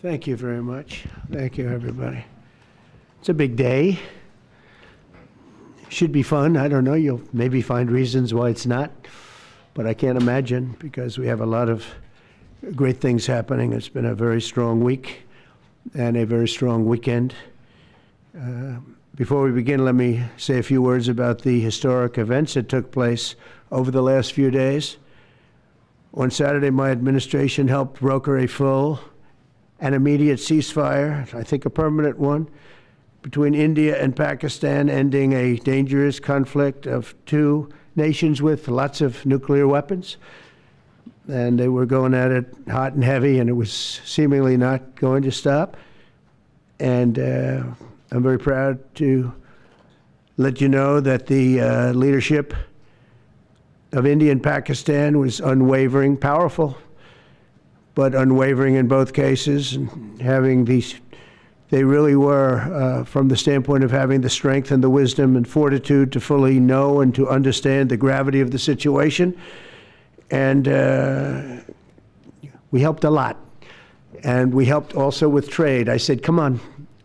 Thank you very much. Thank you, everybody. It's a big day. Should be fun. I don't know. You'll maybe find reasons why it's not, but I can't imagine because we have a lot of great things happening. It's been a very strong week and a very strong weekend. Before we begin, let me say a few words about the historic events that took place over the last few days. On Saturday, my administration helped broker a full and immediate ceasefire, I think a permanent one, between India and Pakistan, ending a dangerous conflict of two nations with lots of nuclear weapons. And they were going at it hot and heavy, and it was seemingly not going to stop. And I'm very proud to let you know that the leadership of India and Pakistan was unwavering, powerful, but unwavering in both cases, and having these, they really were, from the standpoint of having the strength and the wisdom and fortitude to fully know and to understand the gravity of the situation. And we helped a lot. And we helped also with trade. I said, come on,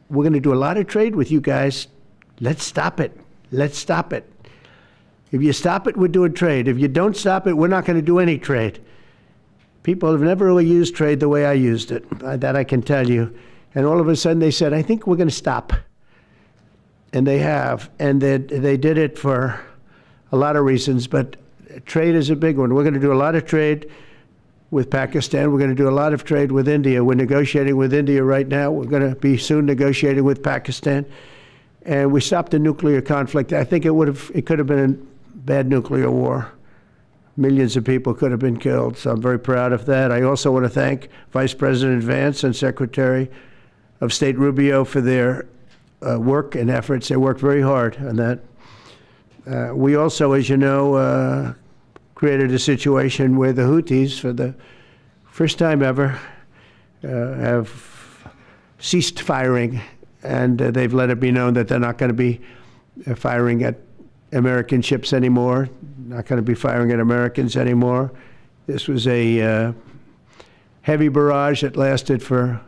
we're going to do a lot of trade with you guys. Let's stop it. Let's stop it. If you stop it, we're doing trade. If you don't stop it, we're not going to do any trade. People have never really used trade the way I used it. That I can tell you. And all of a sudden they said, I think we're going to stop. And they have. And they did it for a lot of reasons, but trade is a big one. We're going to do a lot of trade with Pakistan. We're going to do a lot of trade with India. We're negotiating with India right now. We're going to be soon negotiating with Pakistan. And we stopped the nuclear conflict. I think it could have been a bad nuclear war. Millions of people could have been killed, so I'm very proud of that. I also want to thank Vice President Vance and Secretary of State Rubio for their work and efforts. They worked very hard on that. We also, as you know, created a situation where the Houthis, for the first time ever, have ceased firing, and they've let it be known that they're not going to be firing at American ships anymore, not going to be firing at Americans anymore. This was a heavy barrage that lasted for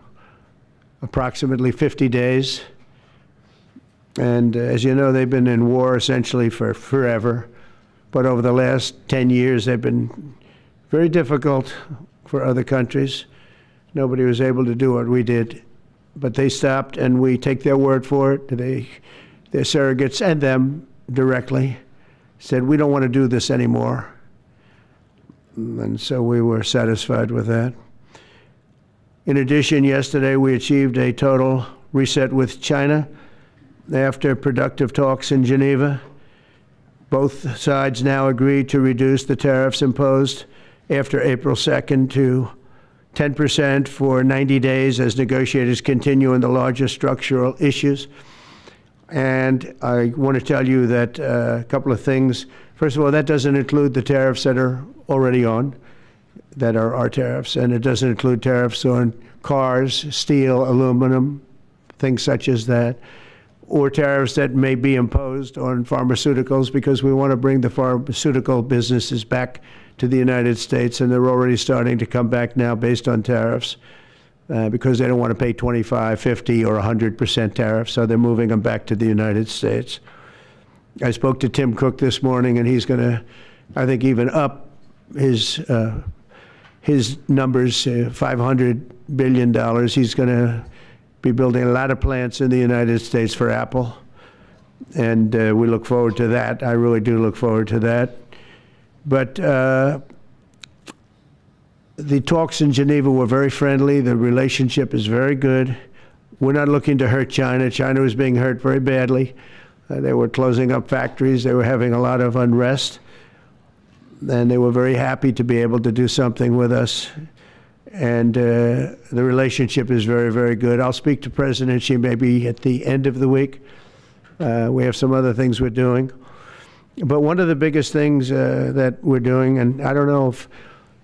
approximately 50 days. And as you know, they've been in war essentially for forever. But over the last 10 years, they've been very difficult for other countries. Nobody was able to do what we did. But they stopped, and we take their word for it. Their surrogates and them directly said, we don't want to do this anymore. And so we were satisfied with that. In addition, yesterday we achieved a total reset with China after productive talks in Geneva. Both sides now agreed to reduce the tariffs imposed after April 2nd to 10% for 90 days as negotiators continue on the larger structural issues. And I want to tell you that a couple of things. First of all, that doesn't include the tariffs that are already on, that are our tariffs, and it doesn't include tariffs on cars, steel, aluminum, things such as that, or tariffs that may be imposed on pharmaceuticals, because we want to bring the pharmaceutical businesses back to the United States, and they're already starting to come back now based on tariffs. Because they don't want to pay 25, 50, or 100% tariffs, so they're moving them back to the United States. I spoke to Tim Cook this morning, and he's going to, I think, even up his numbers, $500 billion. He's going to be building a lot of plants in the United States for Apple, and we look forward to that. I really do look forward to that. But the talks in Geneva were very friendly. The relationship is very good. We're not looking to hurt China. China was being hurt very badly. They were closing up factories. They were having a lot of unrest. And they were very happy to be able to do something with us. And the relationship is very, very good. I'll speak to President Xi maybe at the end of the week. We have some other things we're doing. But one of the biggest things that we're doing, and I don't know if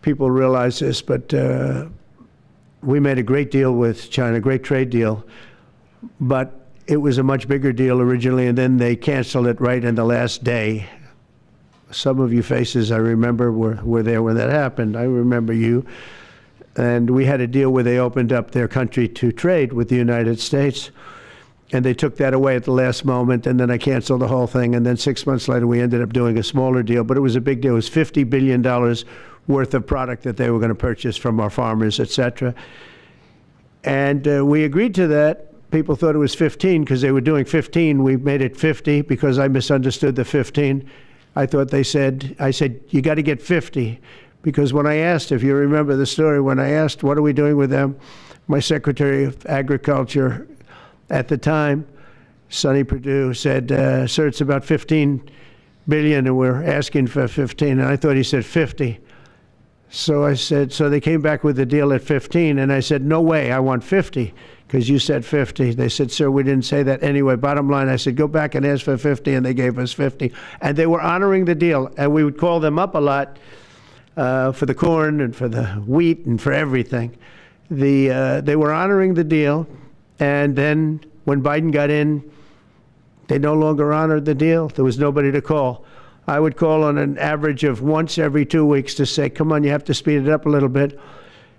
people realize this, but we made a great deal with China, a great trade deal, but it was a much bigger deal originally, and then they canceled it right in the last day. Some of you faces I remember were there when that happened. I remember you. And we had a deal where they opened up their country to trade with the United States. And they took that away at the last moment, and then I canceled the whole thing. And then 6 months later, we ended up doing a smaller deal. But it was a big deal. It was $50 billion worth of product that they were going to purchase from our farmers, et cetera. And we agreed to that. People thought it was 15 because they were doing 15. We made it 50 because I misunderstood the 15. I said, you got to get 50. Because when I asked, if you remember the story, when I asked, what are we doing with them? My Secretary of Agriculture at the time, Sonny Perdue, said, sir, it's about 15 billion and we're asking for 15. And I thought he said 50. So I said, so they came back with the deal at 15. And I said, no way, I want 50. Because you said 50. They said, sir, we didn't say that. Anyway, bottom line, I said, go back and ask for 50, and they gave us 50. And they were honoring the deal. And we would call them up a lot for the corn and for the wheat and for everything. They were honoring the deal. And then when Biden got in, they no longer honored the deal. There was nobody to call. I would call on an average of once every 2 weeks to say, come on, you have to speed it up a little bit.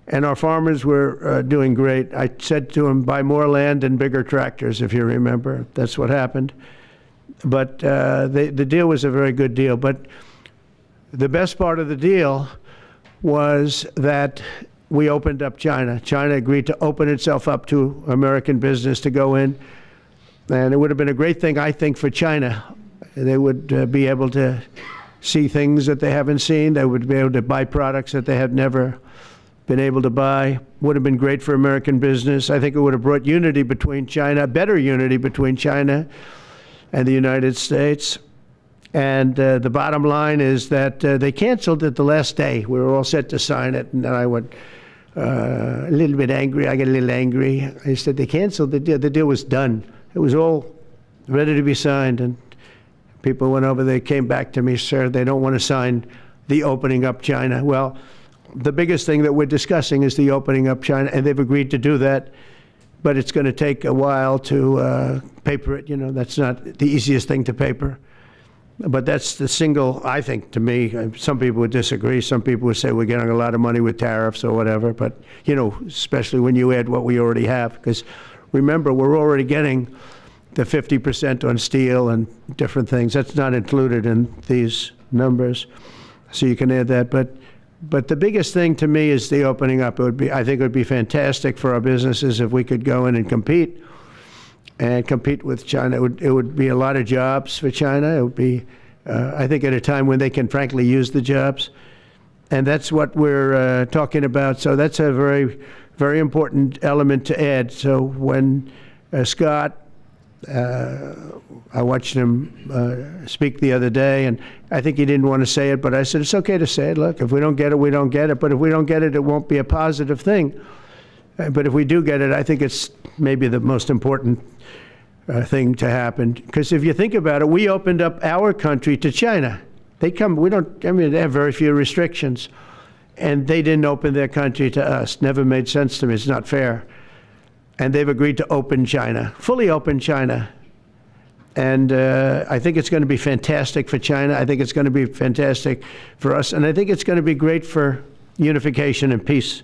And our farmers were doing great. I said to them, buy more land and bigger tractors, if you remember. That's what happened. But the deal was a very good deal. But the best part of the deal was that we opened up China. China agreed to open itself up to American business to go in. And it would have been a great thing, I think, for China. They would be able to see things that they haven't seen. They would be able to buy products that they had never been able to buy. Would have been great for American business. I think it would have brought unity between China, better unity between China and the United States. And the bottom line is that they canceled it the last day. We were all set to sign it, and then I went a little bit angry. I got a little angry. I said they canceled the deal. The deal was done. It was all ready to be signed, and people went over. They came back to me, sir, they don't want to sign the opening up China. Well, the biggest thing that we're discussing is the opening up China, and they've agreed to do that, but it's going to take a while to paper it. You know, that's not the easiest thing to paper. But that's the single, I think, to me, some people would disagree. Some people would say we're getting a lot of money with tariffs or whatever, but, you know, especially when you add what we already have. Because remember, we're already getting the 50% on steel and different things. That's not included in these numbers, so you can add that. But the biggest thing to me is the opening up. I think it would be fantastic for our businesses if we could go in and compete with China. It would be a lot of jobs for China. It would be, I think, at a time when they can frankly use the jobs. And that's what we're talking about. So that's a very, very important element to add. So when Scott, I watched him speak the other day, and I think he didn't want to say it, but I said, it's okay to say it. Look, if we don't get it, we don't get it. But if we don't get it, it won't be a positive thing. But if we do get it, I think it's maybe the most important thing to happen. Because if you think about it, we opened up our country to China. They have very few restrictions. And they didn't open their country to us. Never made sense to me. It's not fair. And they've agreed to open China, fully open China. And I think it's going to be fantastic for China. I think it's going to be fantastic for us. And I think it's going to be great for unification and peace.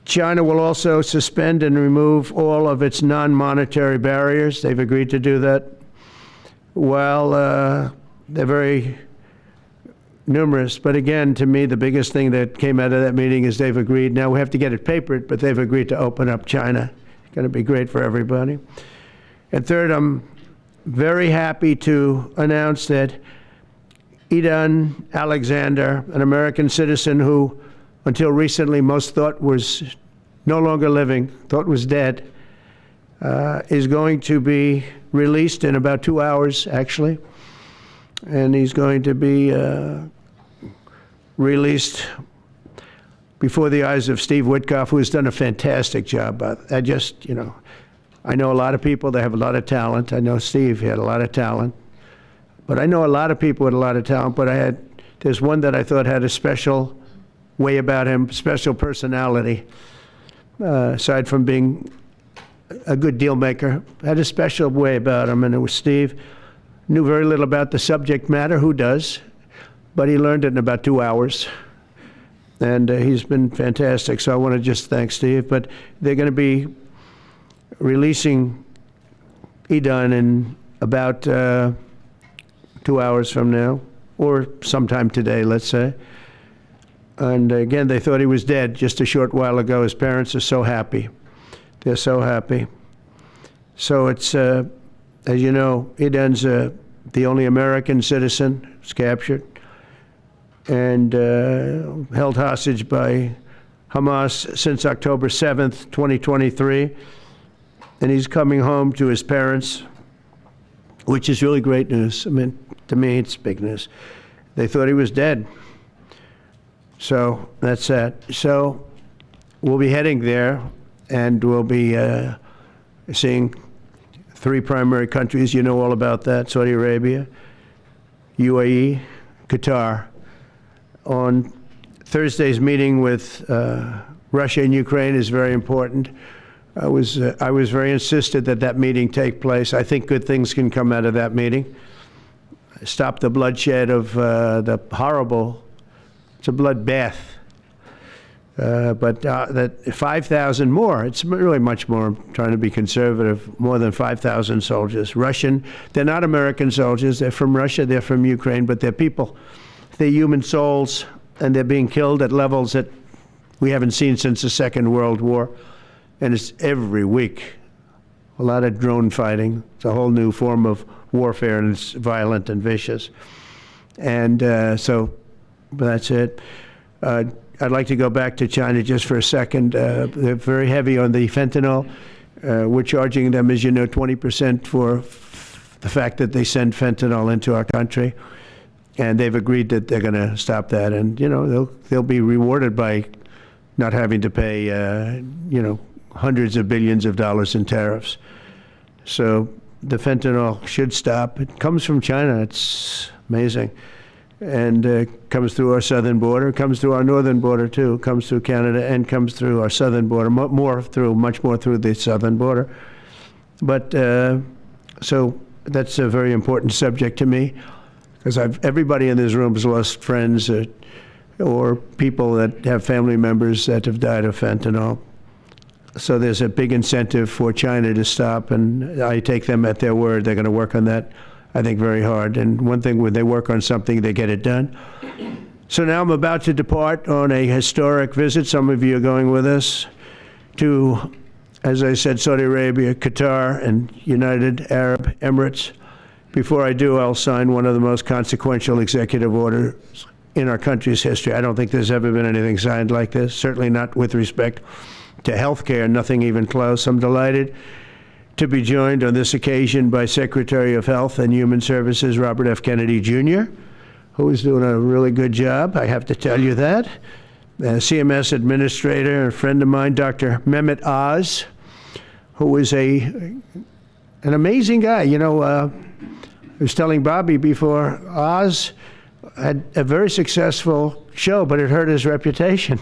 China will also suspend and remove all of its non-monetary barriers. They've agreed to do that. Well, they're very numerous. But again, to me, the biggest thing that came out of that meeting is they've agreed. Now we have to get it papered, but they've agreed to open up China. It's going to be great for everybody. And third, I'm very happy to announce that Idan Alexander, an American citizen who until recently most thought was no longer living, thought was dead, is going to be released in about 2 hours, actually. And he's going to be released before the eyes of Steve Witkoff, who has done a fantastic job. I know a lot of people, they have a lot of talent. I know Steve had a lot of talent. But I know a lot of people with a lot of talent, but there's one that I thought had a special way about him, special personality, aside from being a good deal maker, had a special way about him, and it was Steve. Knew very little about the subject matter, who does? But he learned it in about 2 hours. And he's been fantastic. So I want to just thank Steve. But they're going to be releasing Idan in about 2 hours from now, or sometime today, let's say. And again, they thought he was dead just a short while ago. His parents are so happy. They're so happy. So it's, as you know, Idan's the only American citizen who's captured and held hostage by Hamas since October 7th, 2023. And he's coming home to his parents, which is really great news. I mean, to me, it's big news. They thought he was dead. So that's that. So we'll be heading there, and we'll be seeing 3 primary countries. You know all about that: Saudi Arabia, UAE, Qatar. On Thursday's meeting with Russia and Ukraine is very important. I was very insistent that that meeting take place. I think good things can come out of that meeting. Stop the bloodshed of the horrible. It's a bloodbath. But that 5,000 more, it's really much more, I'm trying to be conservative, more than 5,000 soldiers. Russian, they're not American soldiers, they're from Russia, they're from Ukraine, but they're people. They're human souls, and they're being killed at levels that we haven't seen since the Second World War. And it's every week. A lot of drone fighting. It's a whole new form of warfare, and it's violent and vicious. And so that's it. I'd like to go back to China just for a second. They're very heavy on the fentanyl. We're charging them, as you know, 20% for the fact that they send fentanyl into our country. And they've agreed that they're going to stop that. And, you know, they'll be rewarded by not having to pay, you know, hundreds of billions of dollars in tariffs. So the fentanyl should stop. It comes from China. It's amazing. And comes through our southern border, comes through our northern border too, comes through Canada, and comes through our southern border, much more through the southern border. But so that's a very important subject to me, because everybody in this room has lost friends or people that have family members that have died of fentanyl. So there's a big incentive for China to stop, and I take them at their word. They're going to work on that, I think, very hard. And one thing, when they work on something, they get it done. So now I'm about to depart on a historic visit. Some of you are going with us to, as I said, Saudi Arabia, Qatar, and United Arab Emirates. Before I do, I'll sign one of the most consequential executive orders in our country's history. I don't think there's ever been anything signed like this, certainly not with respect to health care, nothing even close. I'm delighted to be joined on this occasion by Secretary of Health and Human Services Robert F. Kennedy Jr., who is doing a really good job, I have to tell you that. CMS Administrator, a friend of mine, Dr. Mehmet Oz, who is an amazing guy. You know, I was telling Bobby before, Oz had a very successful show, but it hurt his reputation.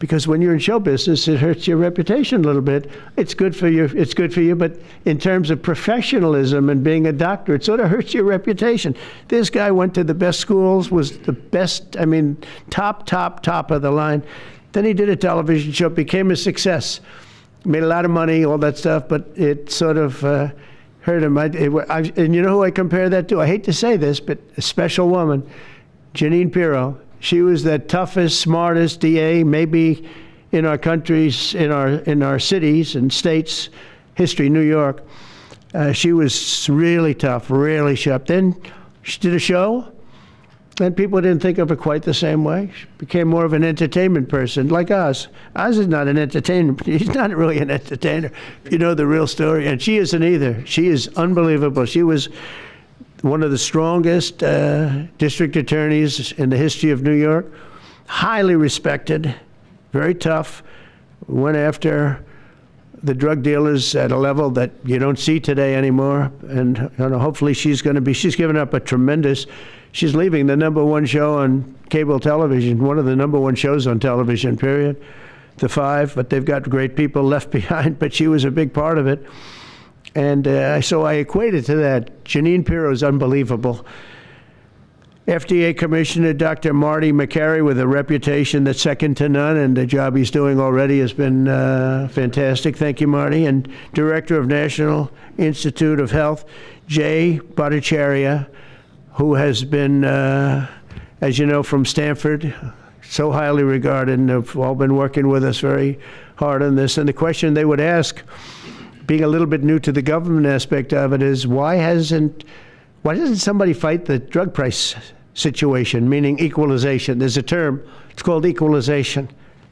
Because when you're in show business, it hurts your reputation a little bit. It's good for you, but in terms of professionalism and being a doctor, it sort of hurts your reputation. This guy went to the best schools, was the best, I mean, top of the line. Then he did a television show, became a success, made a lot of money, all that stuff, but it sort of hurt him. And you know who I compare that to? I hate to say this, but a special woman, Jeanine Pirro. She was the toughest, smartest DA, maybe in our countries, in our cities and states history, New York. She was really tough, really sharp. Then she did a show, and people didn't think of her quite the same way. She became more of an entertainment person, like Oz. Oz is not an entertainer. He's not really an entertainer, if you know the real story. And she isn't either. She is unbelievable. She was one of the strongest district attorneys in the history of New York, highly respected, very tough, went after the drug dealers at a level that you don't see today anymore. And you know, hopefully she's given up a tremendous, she's leaving the #1 show on cable television, one of the #1 shows on television, period, The Five, but they've got great people left behind, but she was a big part of it. And so I equated to that. Jeanine Pirro is unbelievable. FDA Commissioner Dr. Marty McCary, with a reputation that's second to none, and the job he's doing already has been fantastic. Thank you, Marty. And Director of National Institute of Health, Jay Bhattacharya, who has been, as you know, from Stanford, so highly regarded, and have all been working with us very hard on this. And the question they would ask, being a little bit new to the government aspect of it, is why doesn't somebody fight the drug price situation, meaning equalization? There's a term, it's called equalization.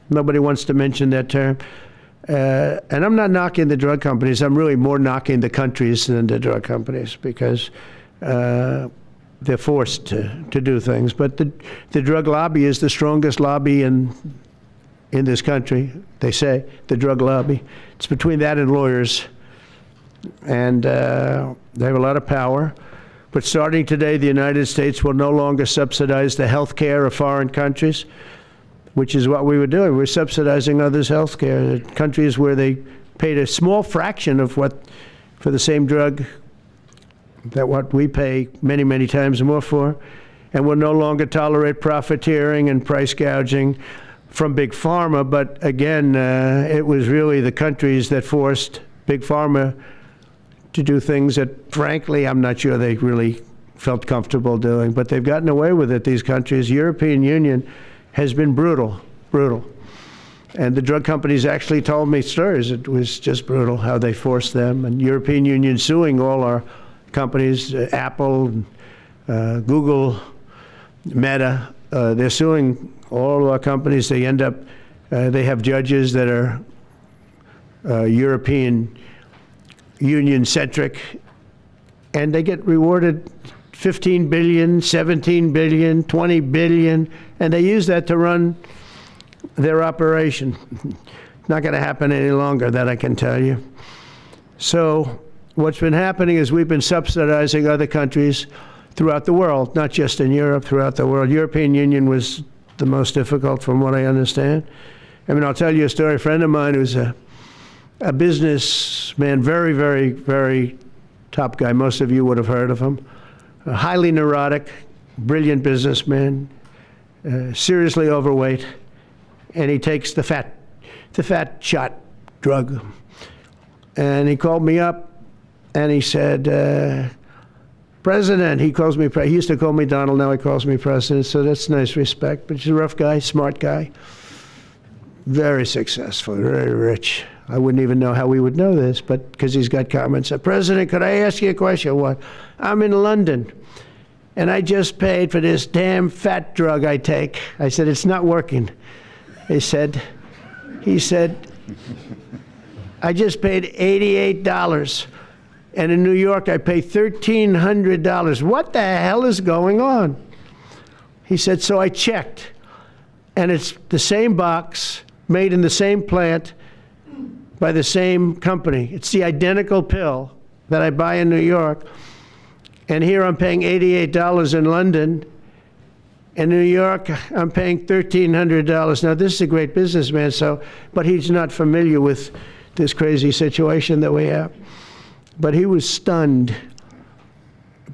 Nobody wants to mention that term. And I'm not knocking the drug companies. I'm really more knocking the countries than the drug companies, because they're forced to do things. But the drug lobby is the strongest lobby in this country, they say, the drug lobby. It's between that and lawyers. And they have a lot of power. But starting today, the United States will no longer subsidize the health care of foreign countries, which is what we were doing. We're subsidizing others' health care. Countries where they paid a small fraction of what, for the same drug, that what we pay many, many times more for. And we'll no longer tolerate profiteering and price gouging from Big Pharma. But again, it was really the countries that forced Big Pharma to do things that, frankly, I'm not sure they really felt comfortable doing. But they've gotten away with it, these countries. European Union has been brutal. And the drug companies actually told me stories. It was just brutal how they forced them. And European Union suing all our companies, Apple, Google, Meta. They're suing all of our companies. They end up, they have judges that are European Union-centric, and they get rewarded $15 billion, $17 billion, $20 billion, and they use that to run their operation. Not going to happen any longer, that I can tell you. So what's been happening is we've been subsidizing other countries throughout the world, not just in Europe, throughout the world. European Union was the most difficult, from what I understand. I mean, I'll tell you a story. A friend of mine who's a businessman, very, very, very top guy. Most of you would have heard of him. A highly neurotic, brilliant businessman, seriously overweight, and he takes the fat shot drug. And he called me up, and he said, President, he calls me, he used to call me Donald, now he calls me President, so that's nice respect. But he's a rough guy, smart guy, very successful, very rich. I wouldn't even know how we would know this, but because he's got comments. President, could I ask you a question? What? I'm in London, and I just paid for this damn fat drug I take. I said, it's not working. He said, I just paid $88. And in New York, I pay $1,300. What the hell is going on? He said, so I checked, and it's the same box, made in the same plant, by the same company. It's the identical pill that I buy in New York. And here I'm paying $88 in London. In New York, I'm paying $1,300. Now, this is a great businessman, but he's not familiar with this crazy situation that we have. But he was stunned.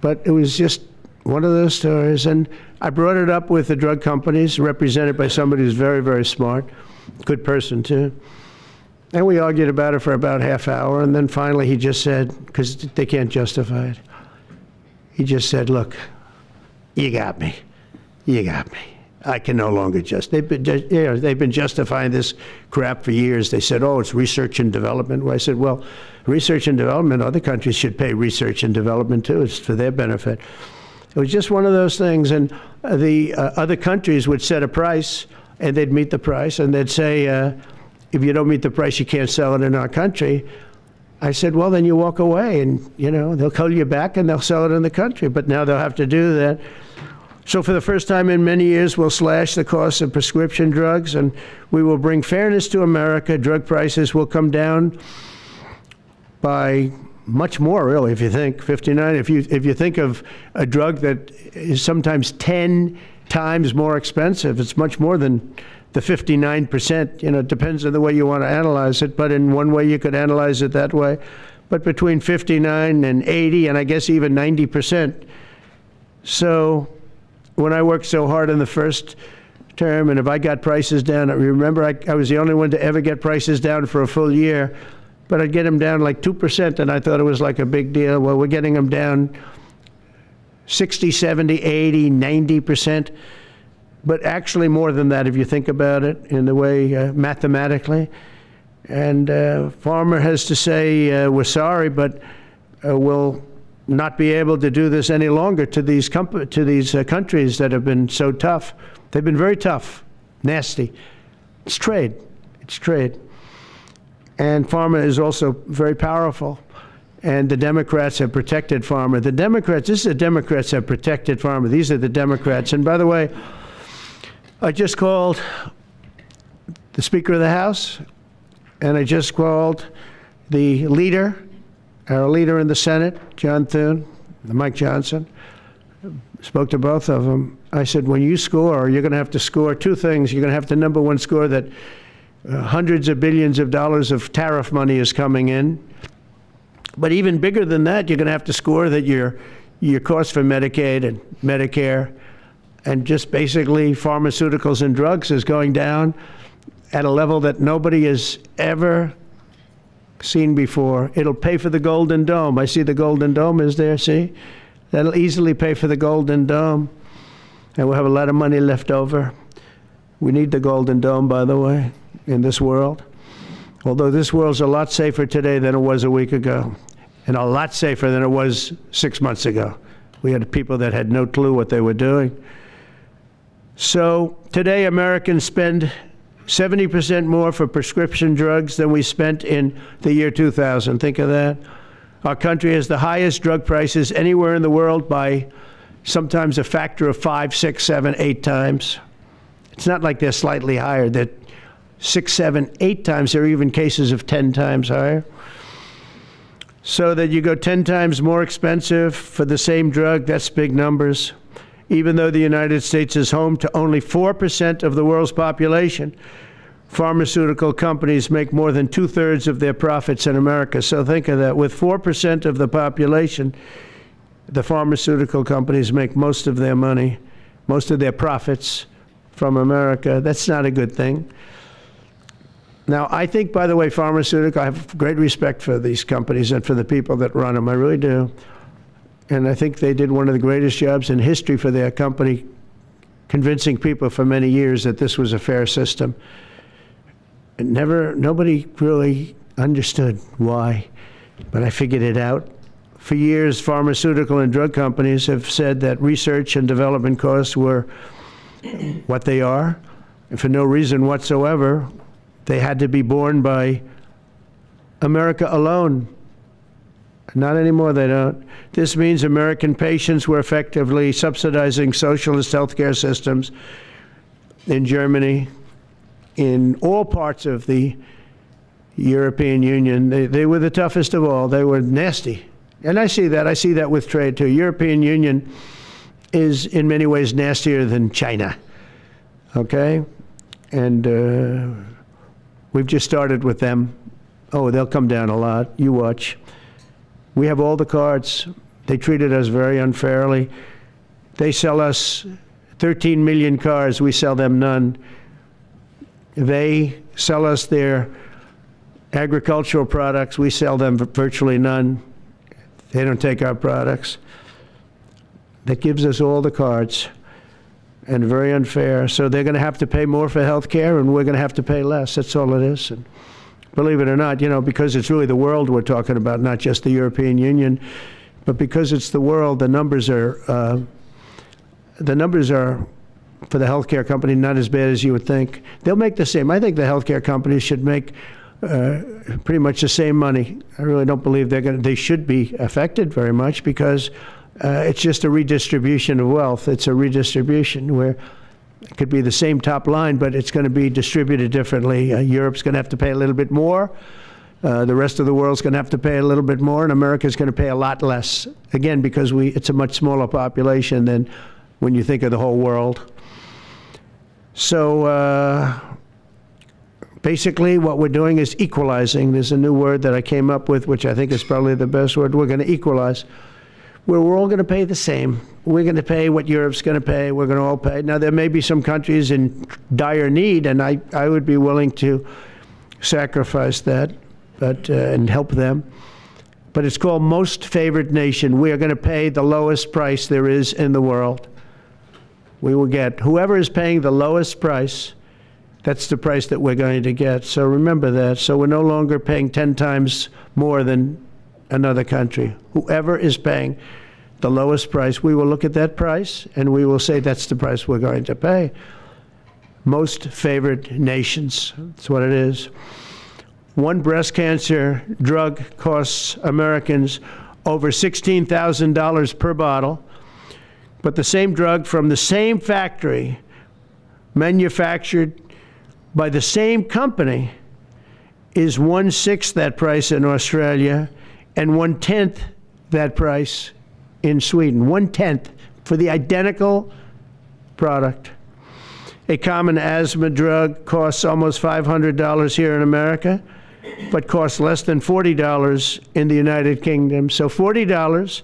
But it was just one of those stories. And I brought it up with the drug companies, represented by somebody who's very, very smart, good person too. And we argued about it for about half hour, and then finally he just said, because they can't justify it, he just said, look, you got me. I can no longer they've been justifying this crap for years. They said, oh, it's research and development. Well, I said, well, research and development, other countries should pay research and development too. It's for their benefit. It was just one of those things. And the other countries would set a price, and they'd meet the price, and they'd say, if you don't meet the price, you can't sell it in our country. I said, well, then you walk away, and they'll call you back and they'll sell it in the country. But now they'll have to do that. So for the first time in many years, we'll slash the cost of prescription drugs, and we will bring fairness to America. Drug prices will come down by much more, really, if you think 59. If you think of a drug that is sometimes 10 times more expensive, it's much more than the 59%. It depends on the way you want to analyze it, but in one way you could analyze it that way. But between 59 and 80, and I guess even 90%. So when I worked so hard in the first term, and if I got prices down, I remember I was the only one to ever get prices down for a full year, but I'd get them down like 2%, and I thought it was like a big deal. Well, we're getting them down 60, 70, 80, 90%, but actually more than that if you think about it in the way mathematically. And farmer has to say, we're sorry, but we'll not be able to do this any longer to these countries that have been so tough. They've been very tough, nasty. It's trade. It's trade. And pharma is also very powerful. And the Democrats have protected pharma. The Democrats, this is the Democrats have protected pharma. These are the Democrats. And by the way, I just called the Speaker of the House, and I just called the leader, our leader in the Senate, John Thune, Mike Johnson. Spoke to both of them. I said, when you score, you're going to have to score two things. You're going to have to, number one, score that hundreds of billions of dollars of tariff money is coming in. But even bigger than that, you're going to have to score that your cost for Medicaid and Medicare and just basically pharmaceuticals and drugs is going down at a level that nobody has ever seen before. It'll pay for the Golden Dome. I see the Golden Dome is there, see? That'll easily pay for the Golden Dome. And we'll have a lot of money left over. We need the Golden Dome, by the way, in this world. Although this world's a lot safer today than it was a week ago, and a lot safer than it was 6 months ago. We had people that had no clue what they were doing. So today Americans spend 70% more for prescription drugs than we spent in the year 2000. Think of that. Our country has the highest drug prices anywhere in the world by sometimes a factor of 5, 6, 7, 8 times. It's not like they're slightly higher. They're 6, 7, 8 times. There are even cases of 10 times higher. So that you go 10 times more expensive for the same drug, that's big numbers. Even though the United States is home to only 4% of the world's population, pharmaceutical companies make more than 2/3 of their profits in America. So think of that. With 4% of the population, the pharmaceutical companies make most of their money, most of their profits from America. That's not a good thing. Now, I think, by the way, I have great respect for these companies and for the people that run them. I really do. And I think they did one of the greatest jobs in history for their company, convincing people for many years that this was a fair system. And nobody really understood why, but I figured it out. For years, pharmaceutical and drug companies have said that research and development costs were what they are, and for no reason whatsoever. They had to be borne by America alone. Not anymore, they don't. This means American patients were effectively subsidizing socialist healthcare systems in Germany, in all parts of the European Union. They were the toughest of all. They were nasty. And I see that. I see that with trade, too. European Union is in many ways nastier than China, okay? And we've just started with them. Oh, they'll come down a lot. You watch. We have all the cards. They treated us very unfairly. They sell us 13 million cars. We sell them none. They sell us their agricultural products. We sell them virtually none. They don't take our products. That gives us all the cards, and very unfair. So they're going to have to pay more for health care, and we're going to have to pay less. That's all it is. And believe it or not, because it's really the world we're talking about, not just the European Union, but because it's the world, the numbers are for the healthcare company not as bad as you would think. They'll make the same. I think the healthcare companies should make pretty much the same money. I really don't believe they should be affected very much, because it's just a redistribution of wealth. It's a redistribution where it could be the same top line, but it's going to be distributed differently. Europe's going to have to pay a little bit more. The rest of the world's going to have to pay a little bit more, and America's going to pay a lot less. Again, because it's a much smaller population than when you think of the whole world. So basically what we're doing is equalizing. There's a new word that I came up with, which I think is probably the best word. We're going to equalize. where we're all going to pay the same. We're going to pay what Europe's going to pay. We're going to all pay. Now, there may be some countries in dire need, and I would be willing to sacrifice that, but and help them. But it's called most favored nation. We are going to pay the lowest price there is in the world. We will get whoever is paying the lowest price. That's the price that we're going to get. So remember that. So we're no longer paying 10 times more than another country. Whoever is paying the lowest price, we will look at that price and we will say that's the price we're going to pay. Most favored nations. That's what it is. One breast cancer drug costs Americans over $16,000 per bottle, but the same drug from the same factory, manufactured by the same company, is 1/6 that price in Australia and 1/10 that price in Sweden. 1/10 for the identical product. A common asthma drug costs almost $500 here in America, but costs less than $40 in the United Kingdom. So $40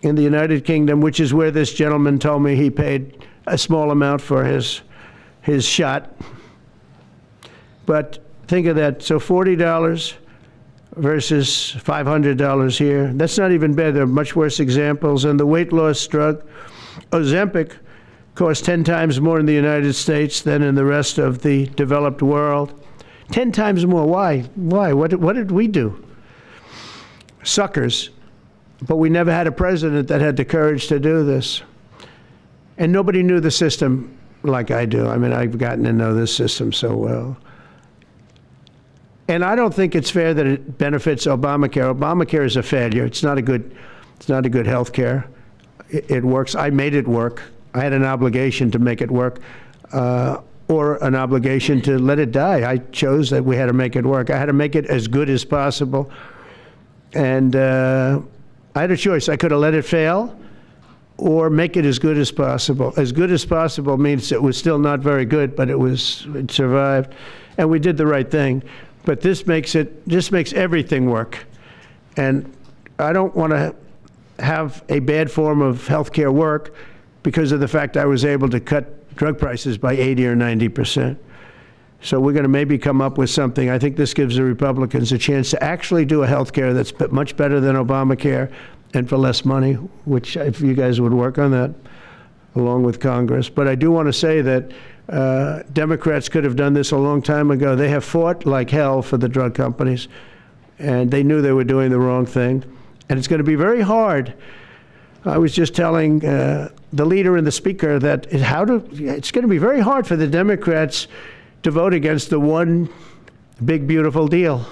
in the United Kingdom, which is where this gentleman told me he paid a small amount for his shot. But think of that. So $40 versus $500 here. That's not even bad. There are much worse examples. And the weight loss drug, Ozempic, costs 10 times more in the United States than in the rest of the developed world. 10 times more. Why? Why? What did we do? Suckers. But we never had a president that had the courage to do this. And nobody knew the system like I do. I mean, I've gotten to know this system so well. And I don't think it's fair that it benefits Obamacare. Obamacare is a failure. It's not a good health care. It works. I made it work. I had an obligation to make it work, or an obligation to let it die. I chose that we had to make it work. I had to make it as good as possible. And I had a choice. I could have let it fail or make it as good as possible. As good as possible means it was still not very good, but it survived. And we did the right thing. But this makes everything work. And I don't want to have a bad form of health care work because of the fact I was able to cut drug prices by 80 or 90%. So we're going to maybe come up with something. I think this gives the Republicans a chance to actually do a health care that's much better than Obamacare and for less money, which if you guys would work on that along with Congress. But I do want to say that Democrats could have done this a long time ago. They have fought like hell for the drug companies, and they knew they were doing the wrong thing. And it's going to be very hard. I was just telling the leader and the speaker that it's going to be very hard for the Democrats to vote against the one big, beautiful deal.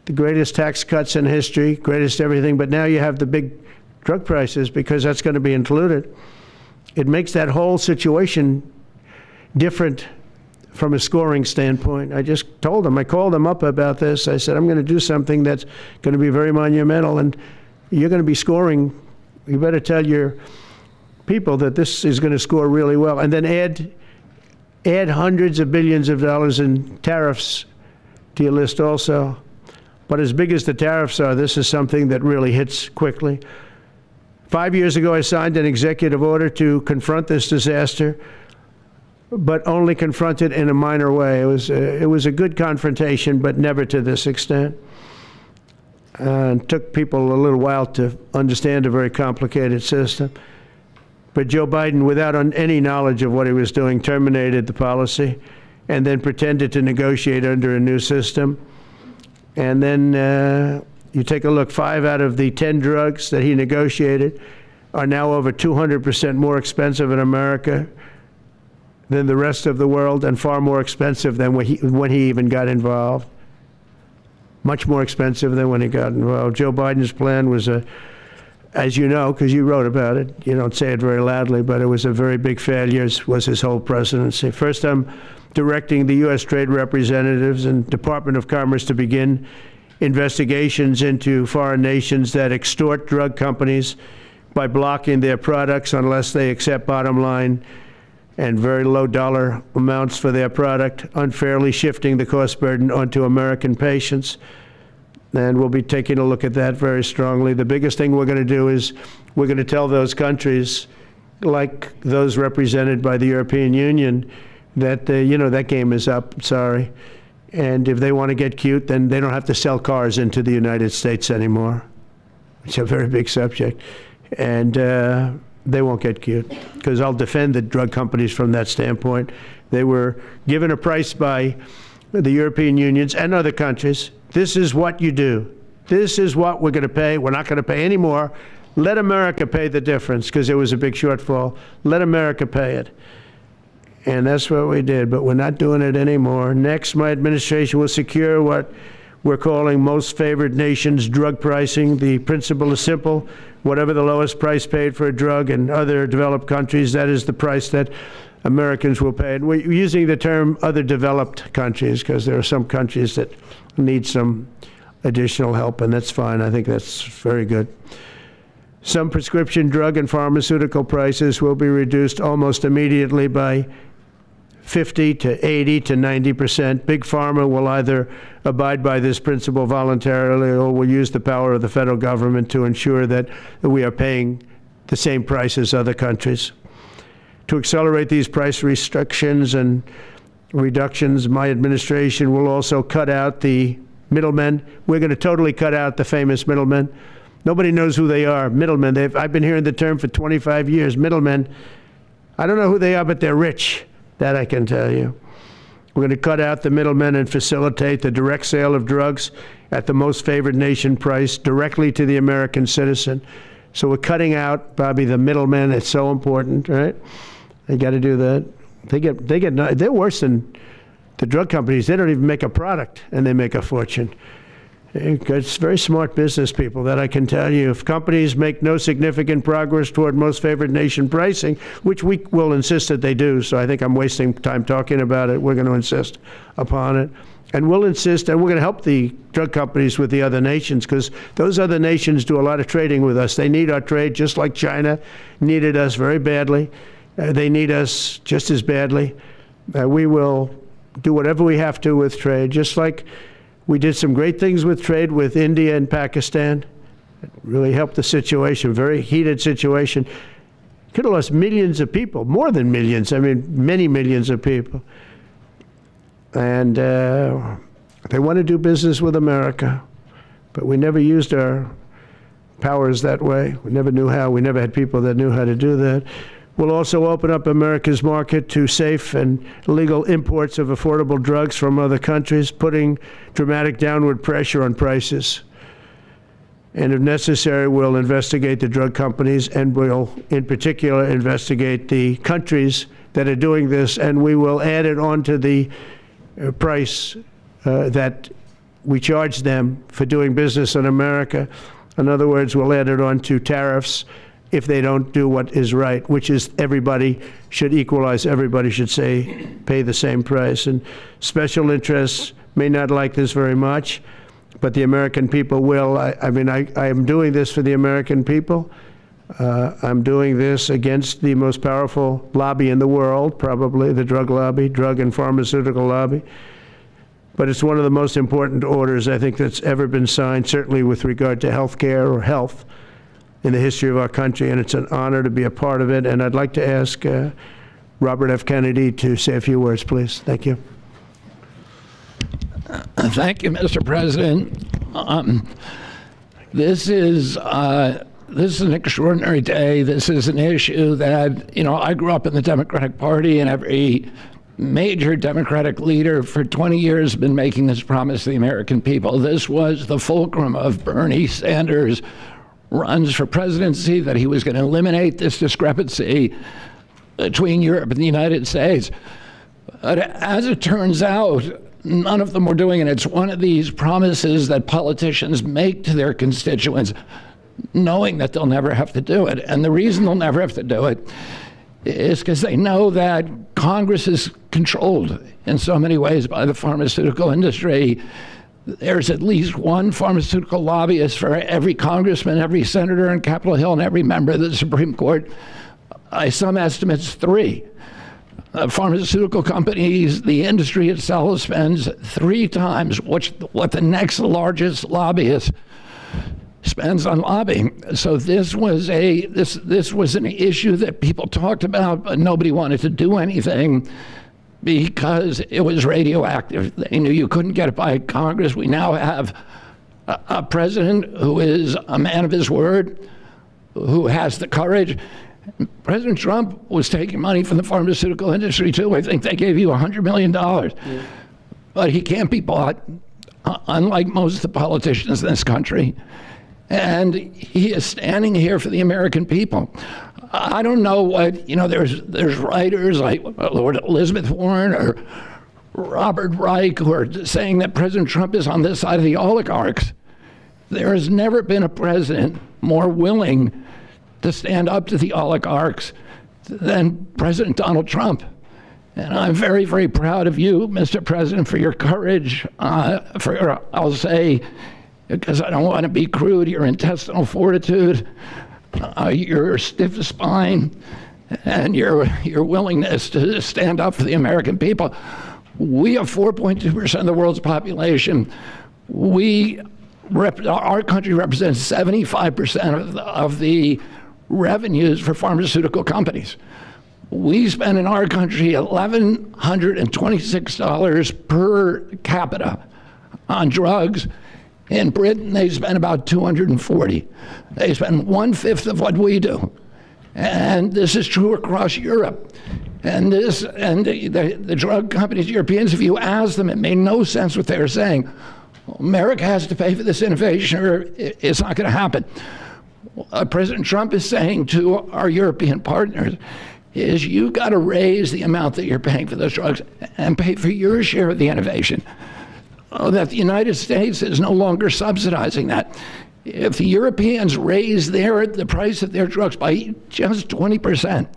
The greatest tax cuts in history, greatest everything, but now you have the big drug prices because that's going to be included. It makes that whole situation different from a scoring standpoint. I just told them, I called them up about this. I said, I'm going to do something that's going to be very monumental, and you're going to be scoring. You better tell your people that this is going to score really well. And then add hundreds of billions of dollars in tariffs to your list also. But as big as the tariffs are, this is something that really hits quickly. 5 years ago, I signed an executive order to confront this disaster, but only confront it in a minor way. It was a good confrontation, but never to this extent. It took people a little while to understand a very complicated system. But Joe Biden, without any knowledge of what he was doing, terminated the policy and then pretended to negotiate under a new system. And then you take a look, 5 out of the 10 drugs that he negotiated are now over 200% more expensive in America than the rest of the world, and far more expensive than when he even got involved. Much more expensive than when he got involved. Joe Biden's plan was as you know, because you wrote about it, you don't say it very loudly, but it was a very big failure, was his whole presidency. First, I'm directing the U.S. Trade Representatives and Department of Commerce to begin investigations into foreign nations that extort drug companies by blocking their products unless they accept bottom line and very low dollar amounts for their product, unfairly shifting the cost burden onto American patients. And we'll be taking a look at that very strongly. The biggest thing we're going to do is we're going to tell those countries, like those represented by the European Union, that, that game is up, sorry. And if they want to get cute, then they don't have to sell cars into the United States anymore. It's a very big subject. And they won't get cute, because I'll defend the drug companies from that standpoint. They were given a price by the European unions and other countries. This is what you do. This is what we're going to pay. We're not going to pay any more. Let America pay the difference, because there was a big shortfall. Let America pay it. And that's what we did, but we're not doing it anymore. Next, my administration will secure what we're calling most favored nations drug pricing. The principle is simple. Whatever the lowest price paid for a drug in other developed countries, that is the price that Americans will pay. And we're using the term other developed countries because there are some countries that need some additional help, and that's fine. I think that's very good. Some prescription drug and pharmaceutical prices will be reduced almost immediately by 50 to 80 to 90%. Big Pharma will either abide by this principle voluntarily or will use the power of the federal government to ensure that we are paying the same price as other countries. To accelerate these price restrictions and reductions, my administration will also cut out the middlemen. We're going to totally cut out the famous middlemen. Nobody knows who they are, middlemen. I've been hearing the term for 25 years, middlemen. I don't know who they are, but they're rich. That I can tell you. We're going to cut out the middlemen and facilitate the direct sale of drugs at the most favored nation price directly to the American citizen. So we're cutting out, Bobby, the middlemen. It's so important, right? They got to do that. They're worse than the drug companies. They don't even make a product, and they make a fortune. It's very smart business people, that I can tell you. If companies make no significant progress toward most favored nation pricing, which we will insist that they do, so I think I'm wasting time talking about it. We're going to insist upon it. And we'll insist, and we're going to help the drug companies with the other nations, because those other nations do a lot of trading with us. They need our trade, just like China needed us very badly. They need us just as badly. We will do whatever we have to with trade, just like we did some great things with trade with India and Pakistan. It really helped the situation, very heated situation. Could have lost millions of people, more than millions, I mean, many millions of people. And they want to do business with America, but we never used our powers that way. We never knew how. We never had people that knew how to do that. We'll also open up America's market to safe and legal imports of affordable drugs from other countries, putting dramatic downward pressure on prices. And if necessary, we'll investigate the drug companies, and we'll, in particular, investigate the countries that are doing this, and we will add it onto the price that we charge them for doing business in America. In other words, we'll add it onto tariffs if they don't do what is right, which is everybody should equalize, everybody should pay the same price. And special interests may not like this very much, but the American people will. I am doing this for the American people. I'm doing this against the most powerful lobby in the world, probably the drug lobby, drug and pharmaceutical lobby. But it's one of the most important orders, I think, that's ever been signed, certainly with regard to health care or health in the history of our country, and it's an honor to be a part of it. And I'd like to ask Robert F. Kennedy to say a few words, please. Thank you. Thank you, Mr. President. This is an extraordinary day. This is an issue that, I grew up in the Democratic Party, and every major Democratic leader for 20 years has been making this promise to the American people. This was the fulcrum of Bernie Sanders' runs for presidency, that he was going to eliminate this discrepancy between Europe and the United States. But as it turns out, none of them were doing it. It's one of these promises that politicians make to their constituents, knowing that they'll never have to do it. And the reason they'll never have to do it is because they know that Congress is controlled in so many ways by the pharmaceutical industry. There's at least one pharmaceutical lobbyist for every congressman, every senator in Capitol Hill, and every member of the Supreme Court. By some estimates, 3. Pharmaceutical companies, the industry itself spends 3 times what the next largest lobbyist spends on lobbying. So this was an issue that people talked about, but nobody wanted to do anything because it was radioactive. They knew you couldn't get it by Congress. We now have a president who is a man of his word, who has the courage. President Trump was taking money from the pharmaceutical industry too. I think they gave you $100 million. Yeah. But he can't be bought, unlike most of the politicians in this country. And he is standing here for the American people. I don't know what, there's writers like Lord Elizabeth Warren or Robert Reich who are saying that President Trump is on this side of the oligarchs. There has never been a president more willing to stand up to the oligarchs than President Donald Trump. And I'm very, very proud of you, Mr. President, for your courage, I'll say, because I don't want to be crude, your intestinal fortitude, your stiff spine, and your willingness to stand up for the American people. We have 4.2% of the world's population. Our country represents 75% of the revenues for pharmaceutical companies. We spend in our country $1,126 per capita on drugs. In Britain, they spend about $240. They spend 1/5 of what we do. And this is true across Europe. And the drug companies, Europeans, if you ask them, it made no sense what they were saying. America has to pay for this innovation or it's not going to happen. President Trump is saying to our European partners is you got to raise the amount that you're paying for those drugs and pay for your share of the innovation. That the United States is no longer subsidizing that. If the Europeans raise the price of their drugs by just 20%,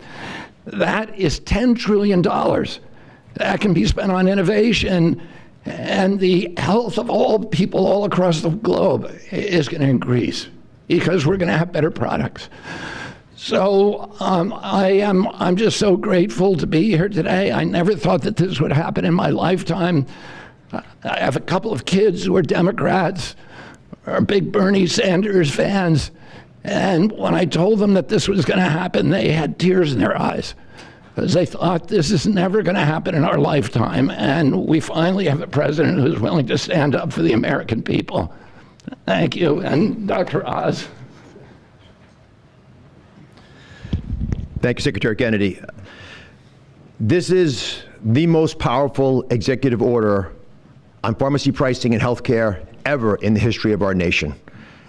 that is $10 trillion. That can be spent on innovation, and the health of all people all across the globe is going to increase because we're going to have better products. So I'm just so grateful to be here today. I never thought that this would happen in my lifetime. I have a couple of kids who are Democrats, are big Bernie Sanders fans, and when I told them that this was going to happen, they had tears in their eyes because they thought this is never going to happen in our lifetime, and we finally have a president who's willing to stand up for the American people. Thank you, and Dr. Oz. Thank you, Secretary Kennedy. This is the most powerful executive order on pharmacy pricing and healthcare ever in the history of our nation.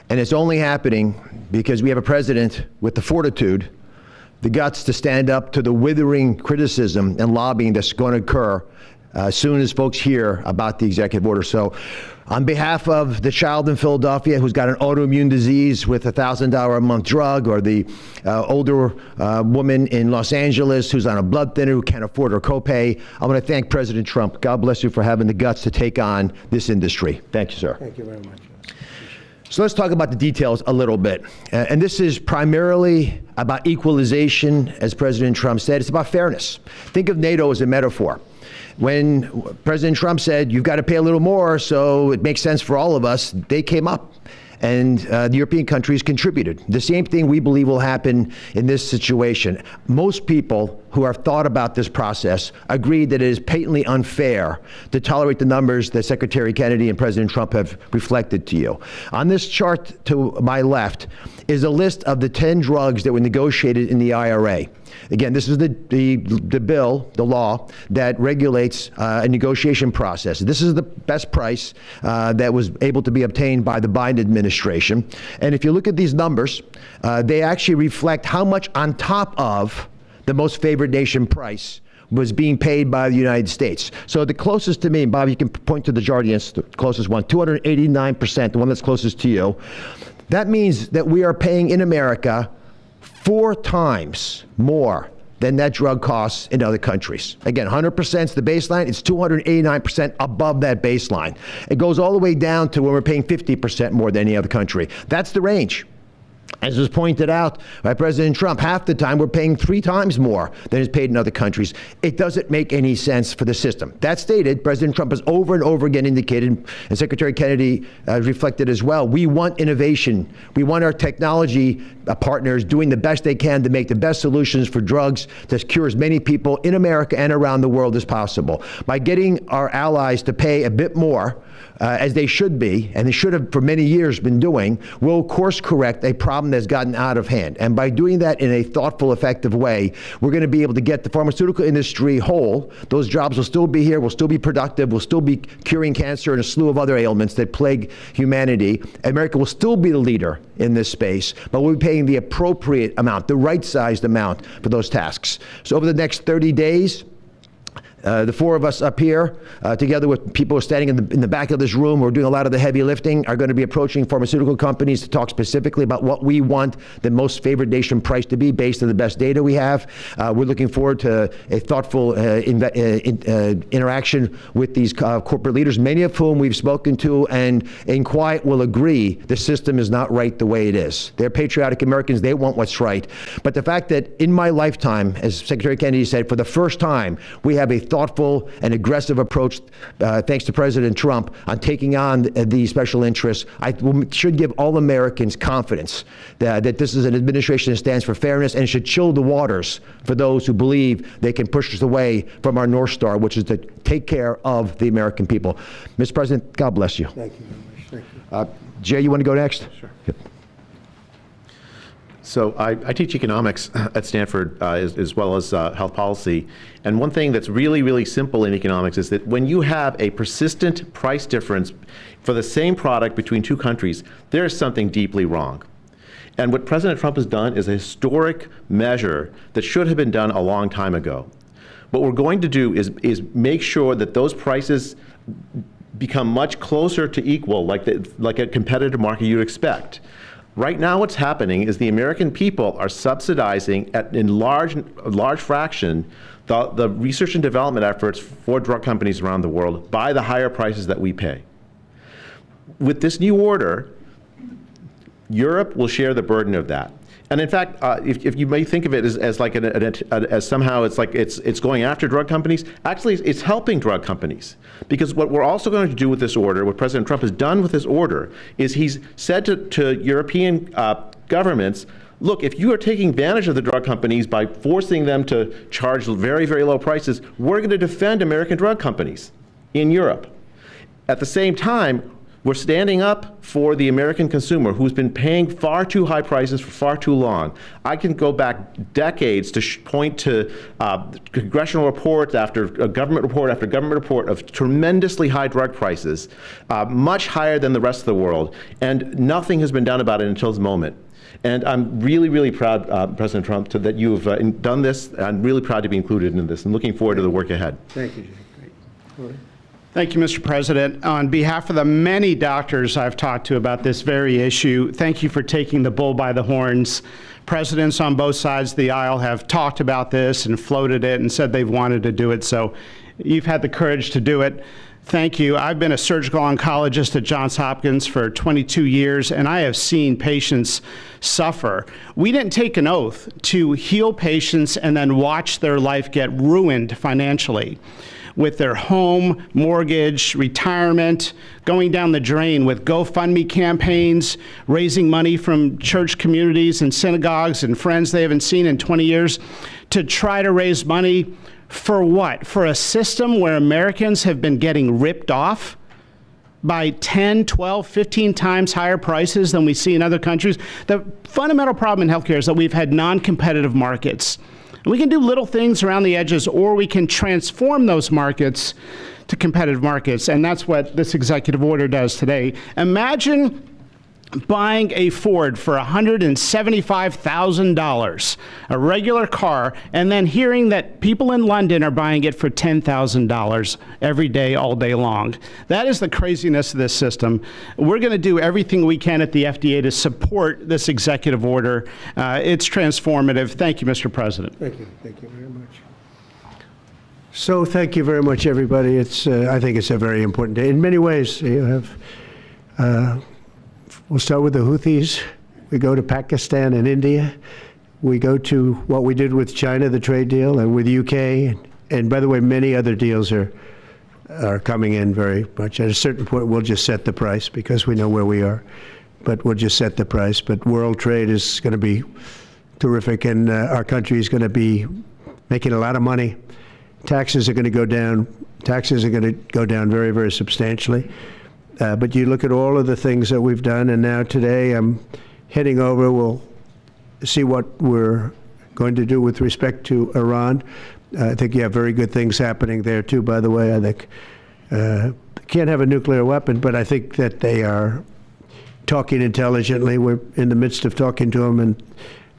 And it's only happening because we have a president with the fortitude, the guts to stand up to the withering criticism and lobbying that's going to occur as soon as folks hear about the executive order. So on behalf of the child in Philadelphia who's got an autoimmune disease with a $1,000 a month drug, or the older woman in Los Angeles who's on a blood thinner who can't afford her copay, I want to thank President Trump. God bless you for having the guts to take on this industry. Thank you, sir. Thank you very much. So let's talk about the details a little bit. And this is primarily about equalization, as President Trump said. It's about fairness. Think of NATO as a metaphor. When President Trump said, you've got to pay a little more so it makes sense for all of us, they came up. And the European countries contributed. The same thing we believe will happen in this situation. Most people who have thought about this process agree that it is patently unfair to tolerate the numbers that Secretary Kennedy and President Trump have reflected to you. On this chart to my left is a list of the 10 drugs that were negotiated in the IRA. Again, this is the bill, the law, that regulates a negotiation process. This is the best price that was able to be obtained by the Biden administration. And if you look at these numbers, they actually reflect how much on top of the most favored nation price was being paid by the United States. So the closest to me, and Bob, you can point to the Jardiance, the closest one, 289%, the one that's closest to you. That means that we are paying in America 4 times more than that drug costs in other countries. Again, 100% is the baseline. It's 289% above that baseline. It goes all the way down to when we're paying 50% more than any other country. That's the range. As was pointed out by President Trump, half the time we're paying 3 times more than is paid in other countries. It doesn't make any sense for the system. That stated, President Trump has over and over again indicated, and Secretary Kennedy reflected as well, we want innovation. We want our technology partners doing the best they can to make the best solutions for drugs to cure as many people in America and around the world as possible. By getting our allies to pay a bit more, as they should be, and they should have for many years been doing, will course correct a problem that's gotten out of hand. And by doing that in a thoughtful, effective way, we're going to be able to get the pharmaceutical industry whole. Those jobs will still be here, will still be productive, will still be curing cancer and a slew of other ailments that plague humanity. America will still be the leader in this space, but we'll be paying the appropriate amount, the right-sized amount for those tasks. So over the next 30 days, the 4 of us up here, together with people who are standing in the back of this room, who are doing a lot of the heavy lifting, are going to be approaching pharmaceutical companies to talk specifically about what we want the most favored nation price to be based on the best data we have. We're looking forward to a thoughtful interaction with these corporate leaders, many of whom we've spoken to and in quiet will agree the system is not right the way it is. They're patriotic Americans. They want what's right. But the fact that in my lifetime, as Secretary Kennedy said, for the first time, we have a thoughtful and aggressive approach, thanks to President Trump, on taking on the special interests, should give all Americans confidence that this is an administration that stands for fairness and should chill the waters for those who believe they can push us away from our North Star, which is to take care of the American people. Mr. President, God bless you. Thank you very much. Thank you. Jay, you want to go next? Sure. Yep. So I teach economics at Stanford as well as health policy. And one thing that's really, really simple in economics is that when you have a persistent price difference for the same product between 2 countries, there's something deeply wrong. And what President Trump has done is a historic measure that should have been done a long time ago. What we're going to do is make sure that those prices become much closer to equal, like a competitive market you'd expect. Right now what's happening is the American people are subsidizing in large fraction the research and development efforts for drug companies around the world by the higher prices that we pay. With this new order, Europe will share the burden of that. And in fact, if you may think of it as like as somehow it's going after drug companies, actually it's helping drug companies. Because what we're also going to do with this order, what President Trump has done with this order, is he's said to European governments, look, if you are taking advantage of the drug companies by forcing them to charge very, very low prices, we're going to defend American drug companies in Europe. At the same time, we're standing up for the American consumer who's been paying far too high prices for far too long. I can go back decades to point to congressional reports after government report after government report of tremendously high drug prices, much higher than the rest of the world, and nothing has been done about it until this moment. And I'm really, really proud, President Trump, that you've done this. I'm really proud to be included in this and looking forward to the work ahead. Thank you, Jay. Great. All right. Thank you, Mr. President. On behalf of the many doctors I've talked to about this very issue, thank you for taking the bull by the horns. Presidents on both sides of the aisle have talked about this and floated it and said they've wanted to do it, so you've had the courage to do it. Thank you. I've been a surgical oncologist at Johns Hopkins for 22 years, and I have seen patients suffer. We didn't take an oath to heal patients and then watch their life get ruined financially, with their home, mortgage, retirement, going down the drain with GoFundMe campaigns, raising money from church communities and synagogues and friends they haven't seen in 20 years to try to raise money for what? For a system where Americans have been getting ripped off by 10, 12, 15 times higher prices than we see in other countries. The fundamental problem in healthcare is that we've had non-competitive markets. We can do little things around the edges, or we can transform those markets to competitive markets, and that's what this executive order does today. Imagine buying a Ford for $175,000, a regular car, and then hearing that people in London are buying it for $10,000 every day, all day long. That is the craziness of this system. We're going to do everything we can at the FDA to support this executive order. It's transformative. Thank you, Mr. President. Thank you. Thank you very much. So thank you very much, everybody. I think it's a very important day. In many ways, you have, we'll start with the Houthis. We go to Pakistan and India. We go to what we did with China, the trade deal, and with UK. And by the way, many other deals are coming in very much. At a certain point, we'll just set the price because we know where we are. But we'll just set the price. But world trade is going to be terrific, and our country is going to be making a lot of money. Taxes are going to go down. Taxes are going to go down very, very substantially. But you look at all of the things that we've done, and now today I'm heading over. We'll see what we're going to do with respect to Iran. I think you have very good things happening there, too, by the way. I think they can't have a nuclear weapon, but I think that they are talking intelligently. We're in the midst of talking to them, and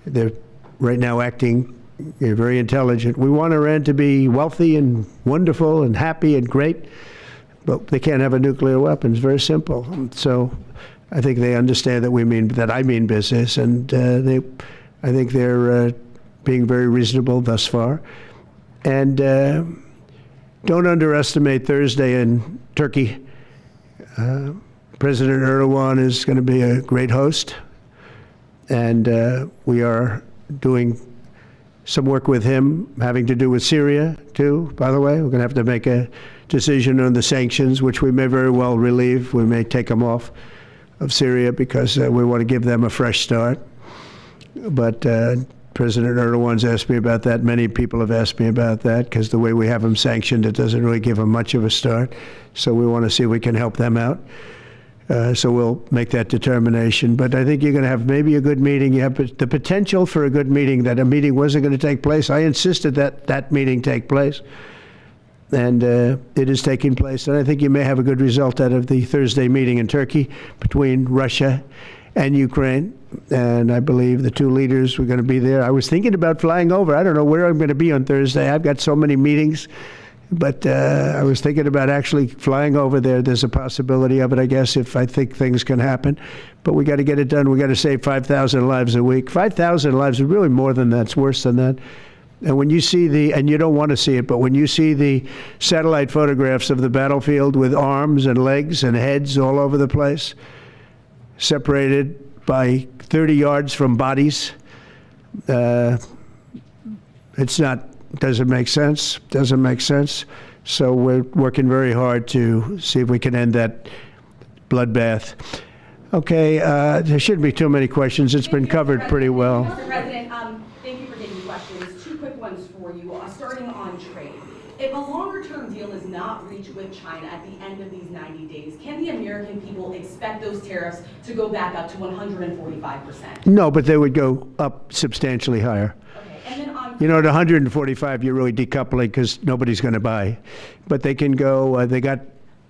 they're right now acting very intelligent. We want Iran to be wealthy and wonderful and happy and great, but they can't have a nuclear weapon. It's very simple. So I think they understand that I mean business, and I think they're being very reasonable thus far. And don't underestimate Thursday in Turkey. President Erdogan is going to be a great host, and we are doing some work with him having to do with Syria, too, by the way. We're going to have to make a decision on the sanctions, which we may very well relieve. We may take them off of Syria because we want to give them a fresh start. But President Erdogan's asked me about that. Many people have asked me about that because the way we have them sanctioned, it doesn't really give them much of a start. So we want to see if we can help them out. So we'll make that determination. But I think you're going to have maybe a good meeting. You have the potential for a good meeting, that a meeting wasn't going to take place. I insisted that that meeting take place. And it is taking place. And I think you may have a good result out of the Thursday meeting in Turkey between Russia and Ukraine. And I believe the two leaders were going to be there. I was thinking about flying over. I don't know where I'm going to be on Thursday. I've got so many meetings. But I was thinking about actually flying over there. There's a possibility of it, I guess, if I think things can happen. But we got to get it done. We got to save 5,000 lives a week. 5,000 lives is really more than that. It's worse than that. And when you see and you don't want to see it, but when you see the satellite photographs of the battlefield with arms and legs and heads all over the place, separated by 30 yards from bodies, doesn't make sense. Doesn't make sense. So we're working very hard to see if we can end that bloodbath. Okay, there shouldn't be too many questions. It's been covered pretty well. Mr. President, thank you for taking questions. Two quick ones for you, starting on trade. If a longer-term deal is not reached with China at the end of these 90 days, can the American people expect those tariffs to go back up to 145%? No, but they would go up substantially higher. And then on, you know, at 145, you're really decoupling because nobody's going to buy. But they can go, they got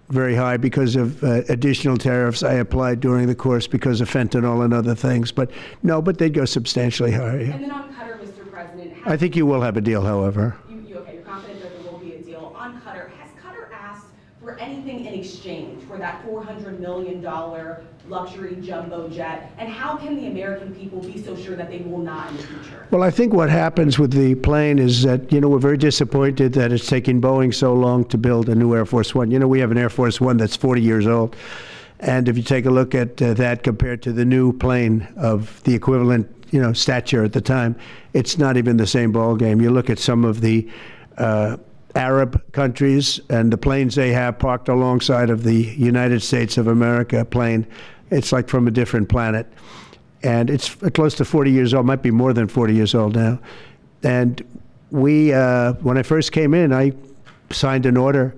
very high because of additional tariffs I applied during the course because of fentanyl and other things. But no, but they'd go substantially higher. Yeah. And then on Qatar, Mr. President. I think you will have a deal, however. Okay, you're confident that there will be a deal. On Qatar, has Qatar asked for anything in exchange for that $400 million luxury jumbo jet? And how can the American people be so sure that they will not in the future? Well, I think what happens with the plane is that, you know, we're very disappointed that it's taking Boeing so long to build a new Air Force One. You know, we have an Air Force One that's 40 years old. And if you take a look at that compared to the new plane of the equivalent, you know, stature at the time, it's not even the same ballgame. You look at some of the Arab countries and the planes they have parked alongside of the United States of America plane. It's like from a different planet. And it's close to 40 years old, might be more than 40 years old now. And we, when I first came in, I signed an order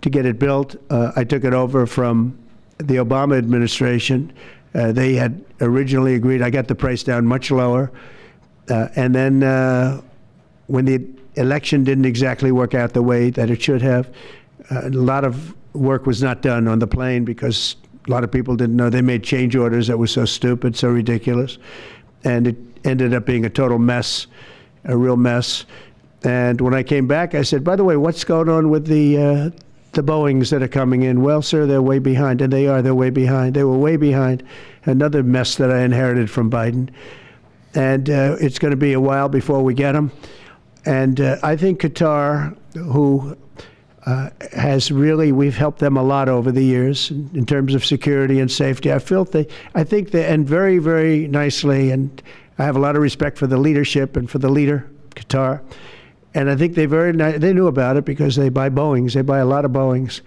to get it built. I took it over from the Obama administration. They had originally agreed. I got the price down much lower. And then when the election didn't exactly work out the way that it should have, a lot of work was not done on the plane because a lot of people didn't know. They made change orders that were so stupid, so ridiculous. And it ended up being a total mess, a real mess. And when I came back, I said, by the way, what's going on with the Boeings that are coming in? Well, sir, they're way behind. And they are. They're way behind. They were way behind. Another mess that I inherited from Biden. And it's going to be a while before we get them. And I think Qatar, who we've helped them a lot over the years in terms of security and safety. I think they end very, very nicely, and I have a lot of respect for the leadership and for the leader, Qatar. And I think they knew about it because they buy Boeings. They buy a lot of Boeings.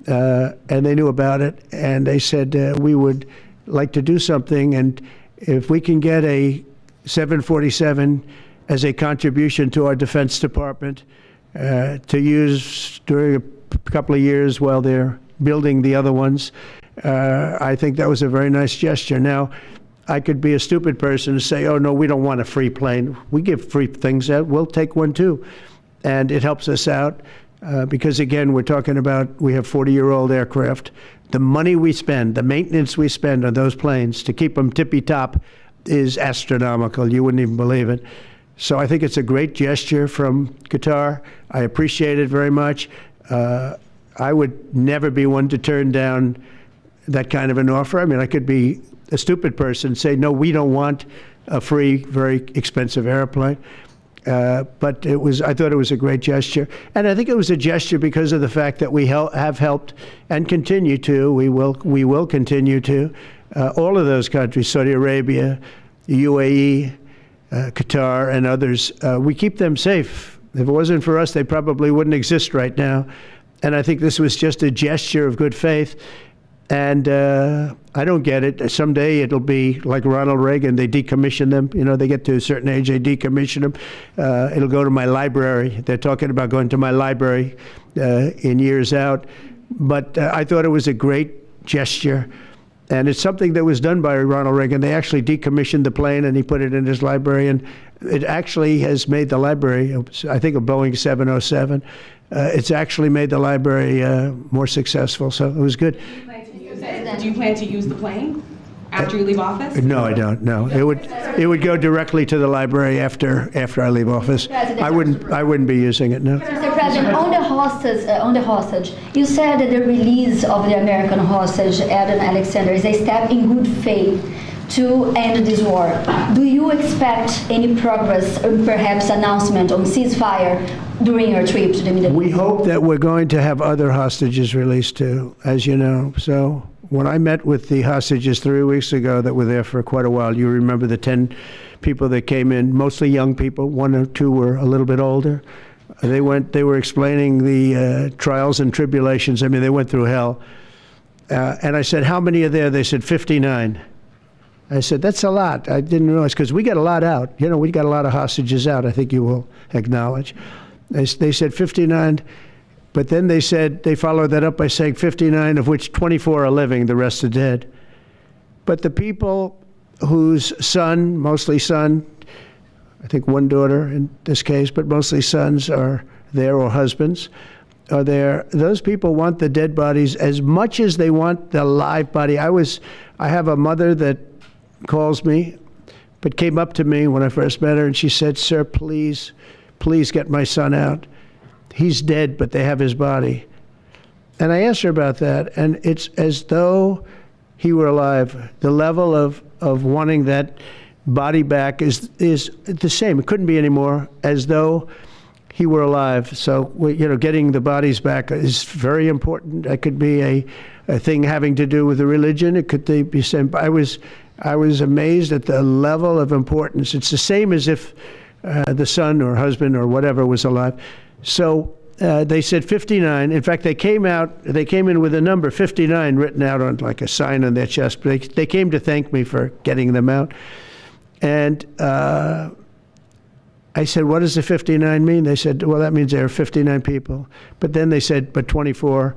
And they knew about it, and they said, we would like to do something, and if we can get a 747 as a contribution to our Defense Department to use during a couple of years while they're building the other ones, I think that was a very nice gesture. Now, I could be a stupid person and say, oh, no, we don't want a free plane. We give free things out. We'll take one, too. And it helps us out. Because, again, we're talking about, we have 40-year-old aircraft. The money we spend, the maintenance we spend on those planes to keep them tippy-top is astronomical. You wouldn't even believe it. So I think it's a great gesture from Qatar. I appreciate it very much. I would never be one to turn down that kind of an offer. I mean, I could be a stupid person and say, no, we don't want a free, very expensive airplane. But I thought it was a great gesture. And I think it was a gesture because of the fact that we have helped and continue to, we will continue to, all of those countries, Saudi Arabia, UAE, Qatar, and others. We keep them safe. If it wasn't for us, they probably wouldn't exist right now. And I think this was just a gesture of good faith. And I don't get it. Someday it'll be like Ronald Reagan. They decommission them. You know, they get to a certain age, they decommission them. It'll go to my library. They're talking about going to my library in years out. But I thought it was a great gesture. And it's something that was done by Ronald Reagan. They actually decommissioned the plane, and he put it in his library. And it actually has made the library, I think, a Boeing 707. It's actually made the library more successful. So it was good. Do you plan to use the plane after you leave office? No, I don't. No, it would go directly to the library after I leave office. I wouldn't be using it. No. Mr. President, on the hostage, you said that the release of the American hostage, Adam Alexander, is a step in good faith to end this war. Do you expect any progress or perhaps announcement on ceasefire during your trip to the Middle East? We hope that we're going to have other hostages released too, as you know. So when I met with the hostages 3 weeks ago that were there for quite a while, you remember the 10 people that came in, mostly young people, 1 or 2 were a little bit older. They were explaining the trials and tribulations. I mean, they went through hell. And I said, how many are there? They said 59. I said, that's a lot. I didn't realize, because we got a lot out. You know, we got a lot of hostages out, I think you will acknowledge. They said 59, but then they said, they followed that up by saying 59, of which 24 are living, the rest are dead. But the people whose son, mostly son, I think 1 daughter in this case, but mostly sons are there, or husbands are there, those people want the dead bodies as much as they want the live body. I have a mother that calls me, but came up to me when I first met her, and she said, sir, please get my son out. He's dead, but they have his body. And I asked her about that, and it's as though he were alive. The level of wanting that body back is the same. It couldn't be any more, as though he were alive. So, you know, getting the bodies back is very important. That could be a thing having to do with the religion. It could be same. I was amazed at the level of importance. It's the same as if the son or husband or whatever was alive. So they said 59. In fact, they came in with a number 59 written out on like a sign on their chest. But they came to thank me for getting them out. And I said, what does the 59 mean? They said, well, that means there are 59 people. But then they said, but 24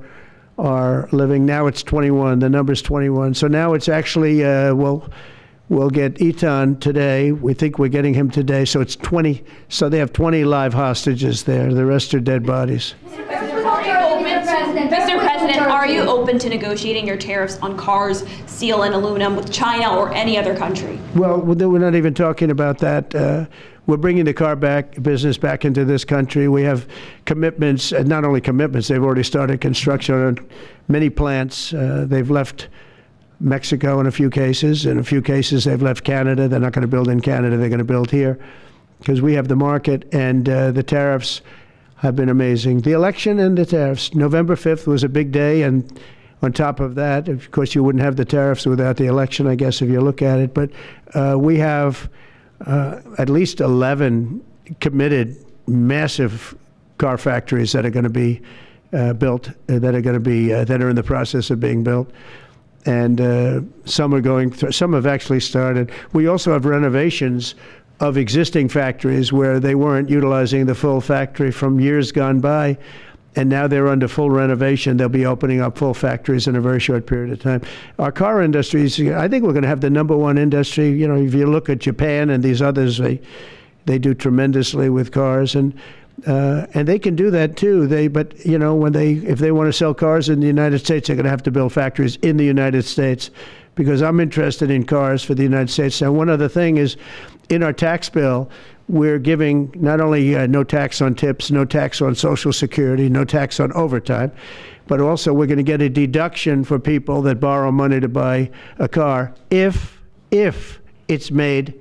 are living. Now it's 21. The number's 21. So now it's actually, we'll get Eitan today. We think we're getting him today. So it's 20. So they have 20 live hostages there. The rest are dead bodies. Mr. President, are you open to negotiating your tariffs on cars, steel, and aluminum with China or any other country? Well, we're not even talking about that. We're bringing the car business back into this country. We have commitments, and not only commitments, they've already started construction on many plants. They've left Mexico in a few cases. In a few cases, they've left Canada. They're not going to build in Canada. They're going to build here because we have the market, and the tariffs have been amazing. The election and the tariffs. November 5th was a big day, and on top of that, of course, you wouldn't have the tariffs without the election, I guess, if you look at it. But we have at least 11 committed massive car factories that are going to be built, that are in the process of being built. And some are going through, some have actually started. We also have renovations of existing factories where they weren't utilizing the full factory from years gone by, and now they're under full renovation. They'll be opening up full factories in a very short period of time. Our car industries, I think we're going to have the #1 industry. You know, if you look at Japan and these others, they do tremendously with cars, and they can do that too. But you know, if they want to sell cars in the United States, they're going to have to build factories in the United States, because I'm interested in cars for the United States. Now, one other thing is, in our tax bill, we're giving not only no tax on tips, no tax on Social Security, no tax on overtime, but also we're going to get a deduction for people that borrow money to buy a car if it's made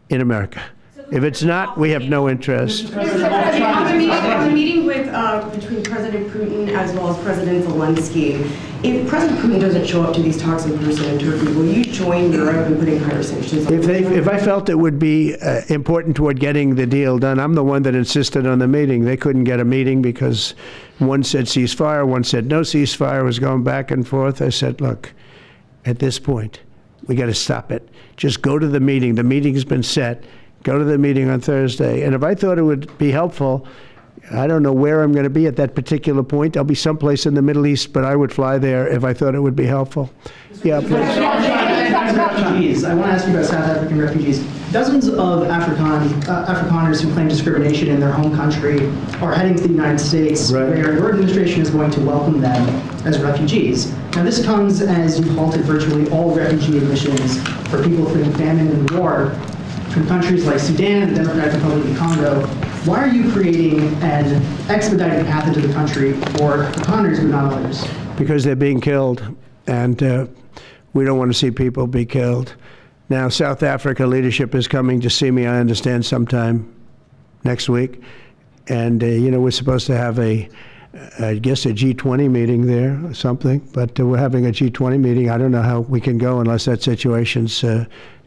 in America. If it's not, we have no interest. On the meeting between President Putin as well as President Zelensky, if President Putin doesn't show up to these talks in person in Turkey, will you join Europe in putting higher sanctions on If I felt it would be important toward getting the deal done, I'm the one that insisted on the meeting. They couldn't get a meeting because one said ceasefire, one said no ceasefire, was going back and forth. I said, look, at this point, we got to stop it. Just go to the meeting. The meeting's been set. Go to the meeting on Thursday. And if I thought it would be helpful, I don't know where I'm going to be at that particular point. I'll be someplace in the Middle East, but I would fly there if I thought it would be helpful. Yeah, please. Refugees. I want to ask you about South African refugees. Dozens of Afrikaners who claim discrimination in their home country are heading to the United States, Right. where your administration is going to welcome them as refugees. Now, this comes as you halted virtually all refugee admissions for people fleeing famine and war from countries like Sudan and the Democratic Republic of Congo. Why are you creating an expedited path into the country for Afrikaners but not others? Because they're being killed, and we don't want to see people be killed. Now, South Africa leadership is coming to see me, I understand, sometime next week. And, you know, we're supposed to have I guess a G20 meeting there or something, but we're having a G20 meeting. I don't know how we can go unless that situation's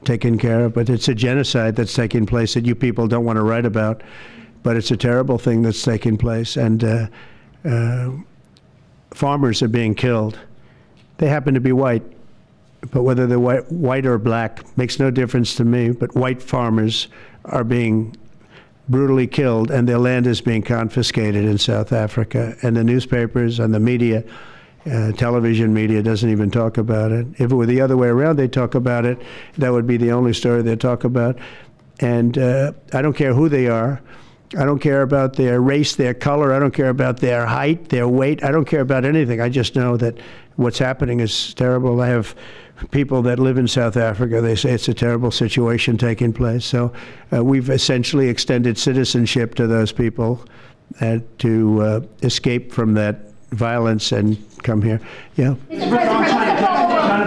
taken care of, but it's a genocide that's taking place that you people don't want to write about, but it's a terrible thing that's taking place, and farmers are being killed. They happen to be white, but whether they're white or black makes no difference to me, but white farmers are being brutally killed, and their land is being confiscated in South Africa, and the newspapers and the media, television media doesn't even talk about it. If it were the other way around, they'd talk about it. That would be the only story they'd talk about. And I don't care who they are. I don't care about their race, their color. I don't care about their height, their weight. I don't care about anything. I just know that what's happening is terrible. I have people that live in South Africa. They say it's a terrible situation taking place. So we've essentially extended citizenship to those people to escape from that violence and come here. Yeah.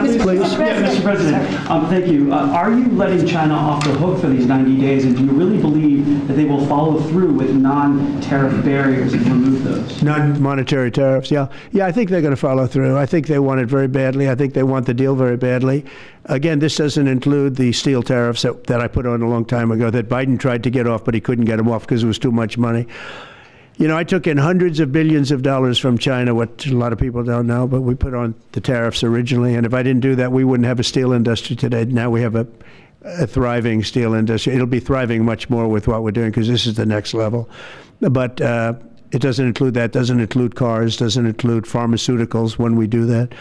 Please. Mr. President, thank you. Are you letting China off the hook for these 90 days, and do you really believe that they will follow through with non-tariff barriers and remove those? Non-monetary tariffs, yeah. Yeah, I think they're going to follow through. I think they want it very badly. I think they want the deal very badly. Again, this doesn't include the steel tariffs that I put on a long time ago that Biden tried to get off, but he couldn't get them off because it was too much money. You know, I took in hundreds of billions of dollars from China, what a lot of people don't know, but we put on the tariffs originally. And if I didn't do that, we wouldn't have a steel industry today. Now we have a thriving steel industry. It'll be thriving much more with what we're doing because this is the next level. But it doesn't include that, doesn't include cars, doesn't include pharmaceuticals when we do that.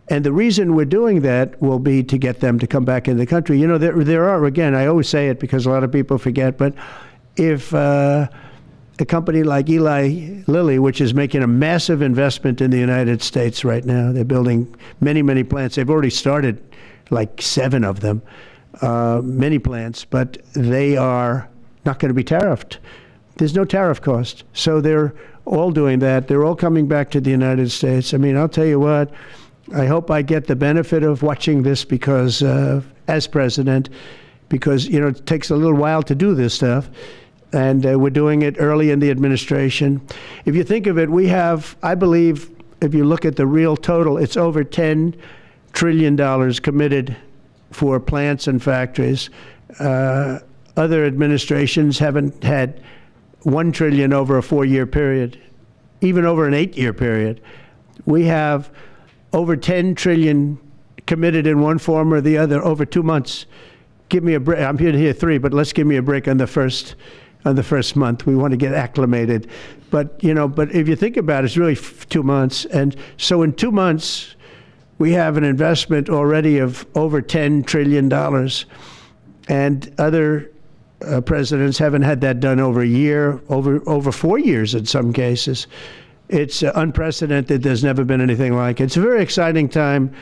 And the reason we're doing that will be to get them to come back in the country. You know, there are, again, I always say it because a lot of people forget, but if a company like Eli Lilly, which is making a massive investment in the United States right now. They're building many, many plants. They've already started like 7 of them, many plants, but they are not going to be tariffed. There's no tariff cost. So they're all doing that. They're all coming back to the United States. I mean, I'll tell you what, I hope I get the benefit of watching this because, as president, because, you know, it takes a little while to do this stuff. and we're doing it early in the administration. If you think of it, we have, I believe, if you look at the real total, it's over $10 trillion committed for plants and factories. Other administrations haven't had $1 trillion over a 4-year period, even over an 8-year period. We have over $10 trillion committed in one form or the other over 2 months. Give me a break. I'm here to hear 3, but let's give me a break on the first month. We want to get acclimated. But, you know, but if you think about it, it's really 2 months. And so in 2 months, we have an investment already of over $10 trillion. And other presidents haven't had that done over a year, over 4 years in some cases. It's unprecedented. There's never been anything like it. It's a very exciting time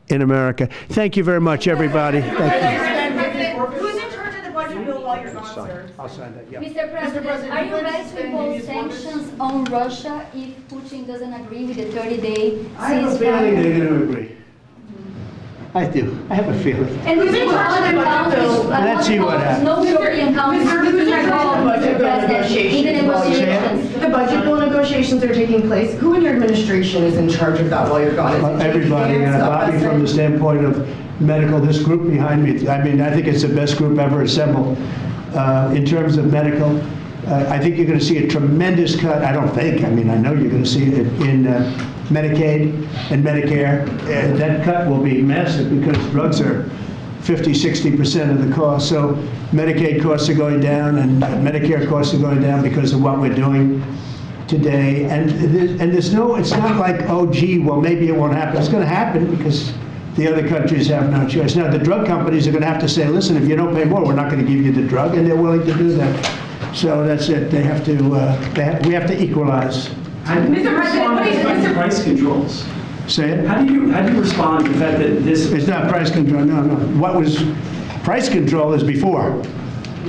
in America. Thank you very much, everybody. Thank you. Who's in charge of the budget bill while you're gone, sir? I'll sign that, yeah. Mr. President, are you ready to impose sanctions on Russia if Putin doesn't agree with the 30-day ceasefire? I have a feeling they're going to agree. I do. I have a feeling. And who's in charge of the countries? Let's see what happens. No European countries who's involved, Mr. President, in the negotiations. The budget bill negotiations are taking place. Who in your administration is in charge of that while you're gone? Is it Everybody, Vance, Bobby, Bessent? from the standpoint of medical, this group behind me, I mean, I think it's the best group ever assembled in terms of medical. I think you're going to see a tremendous cut. I don't think, I mean, I know you're going to see it in Medicaid and Medicare. That cut will be massive because drugs are 50-60% of the cost. So Medicaid costs are going down and Medicare costs are going down because of what we're doing today. And there's no, it's not like, oh, gee, well, maybe it won't happen. It's going to happen because the other countries have no choice. Now, the drug companies are going to have to say, listen, if you don't pay more, we're not going to give you the drug, and they're willing to do that. So that's it. They have to, we have to equalize. How do you respond to the fact that price controls? Say it? How do you respond to the fact that this? It's not price control, no. What was, price control is before.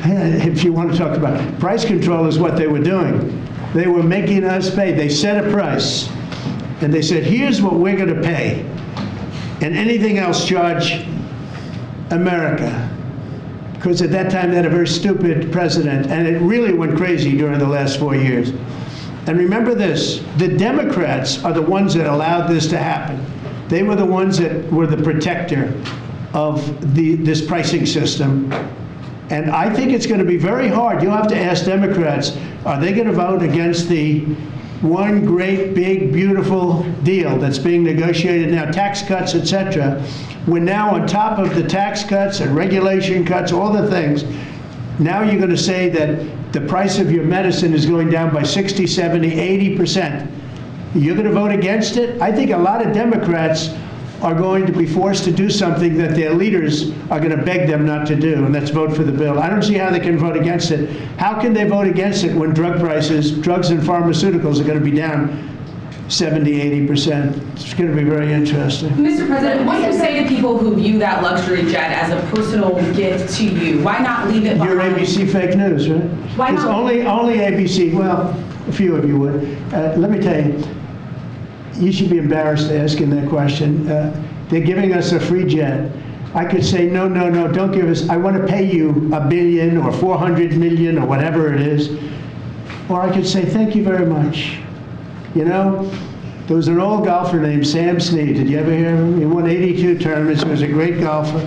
If you want to talk about it. Price control is what they were doing. They were making us pay. They set a price, and they said, here's what we're going to pay. And anything else, charge America. Because at that time, they had a very stupid president, and it really went crazy during the last 4 years. And remember this, the Democrats are the ones that allowed this to happen. They were the ones that were the protector of this pricing system. And I think it's going to be very hard. You'll have to ask Democrats, are they going to vote against the one great, big, beautiful deal that's being negotiated now, tax cuts, et cetera? We're now on top of the tax cuts and regulation cuts, all the things. Now you're going to say that the price of your medicine is going down by 60, 70, 80%. You're going to vote against it? I think a lot of Democrats are going to be forced to do something that their leaders are going to beg them not to do, and that's vote for the bill. I don't see how they can vote against it. How can they vote against it when drug prices, drugs and pharmaceuticals are going to be down 70, 80%? It's going to be very interesting. Mr. President, what do you say to people who view that luxury jet as a personal gift to you? Why not leave it behind? You're ABC fake news, right? Why It's not? only ABC. Well, a few of you would. Let me tell you, you should be embarrassed asking that question. They're giving us a free jet. I could say, no, don't give us, I want to pay you $1 billion or 400 million or whatever it is. Or I could say, thank you very much. You know, there was an old golfer named Sam Snead. Did you ever hear of him? He won 82 tournaments. He was a great golfer.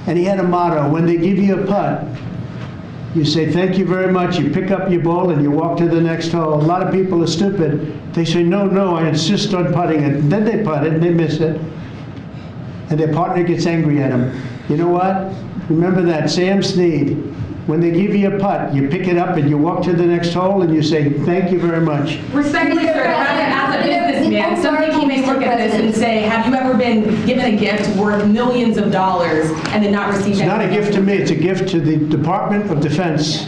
And he had a motto, when they give you a putt, you say, thank you very much. You pick up your ball and you walk to the next hole. A lot of people are stupid. They say, no, I insist on putting it. And then they putt it and they miss it. And their partner gets angry at them. You know what? Remember that, Sam Snead. When they give you a putt, you pick it up and you walk to the next hole and you say, thank you very much. Respectfully, sir, as a businessman, some people may look at this and say, have you ever been given a gift worth millions of dollars and then not received It's not a gift to me, it's a gift to the Department of Defense.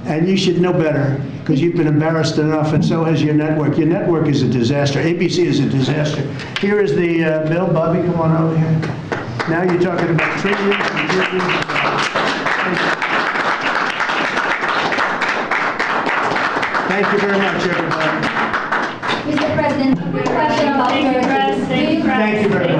And you should know better, because you've been embarrassed enough, and so has your network. Your network is a disaster. ABC is a disaster. Here is the bill. Bobby, come on over here. Now you're talking about trillions and trillions of dollars. Thank you very much, everybody. Mr. President, quick question about Turkey. Thank you very much.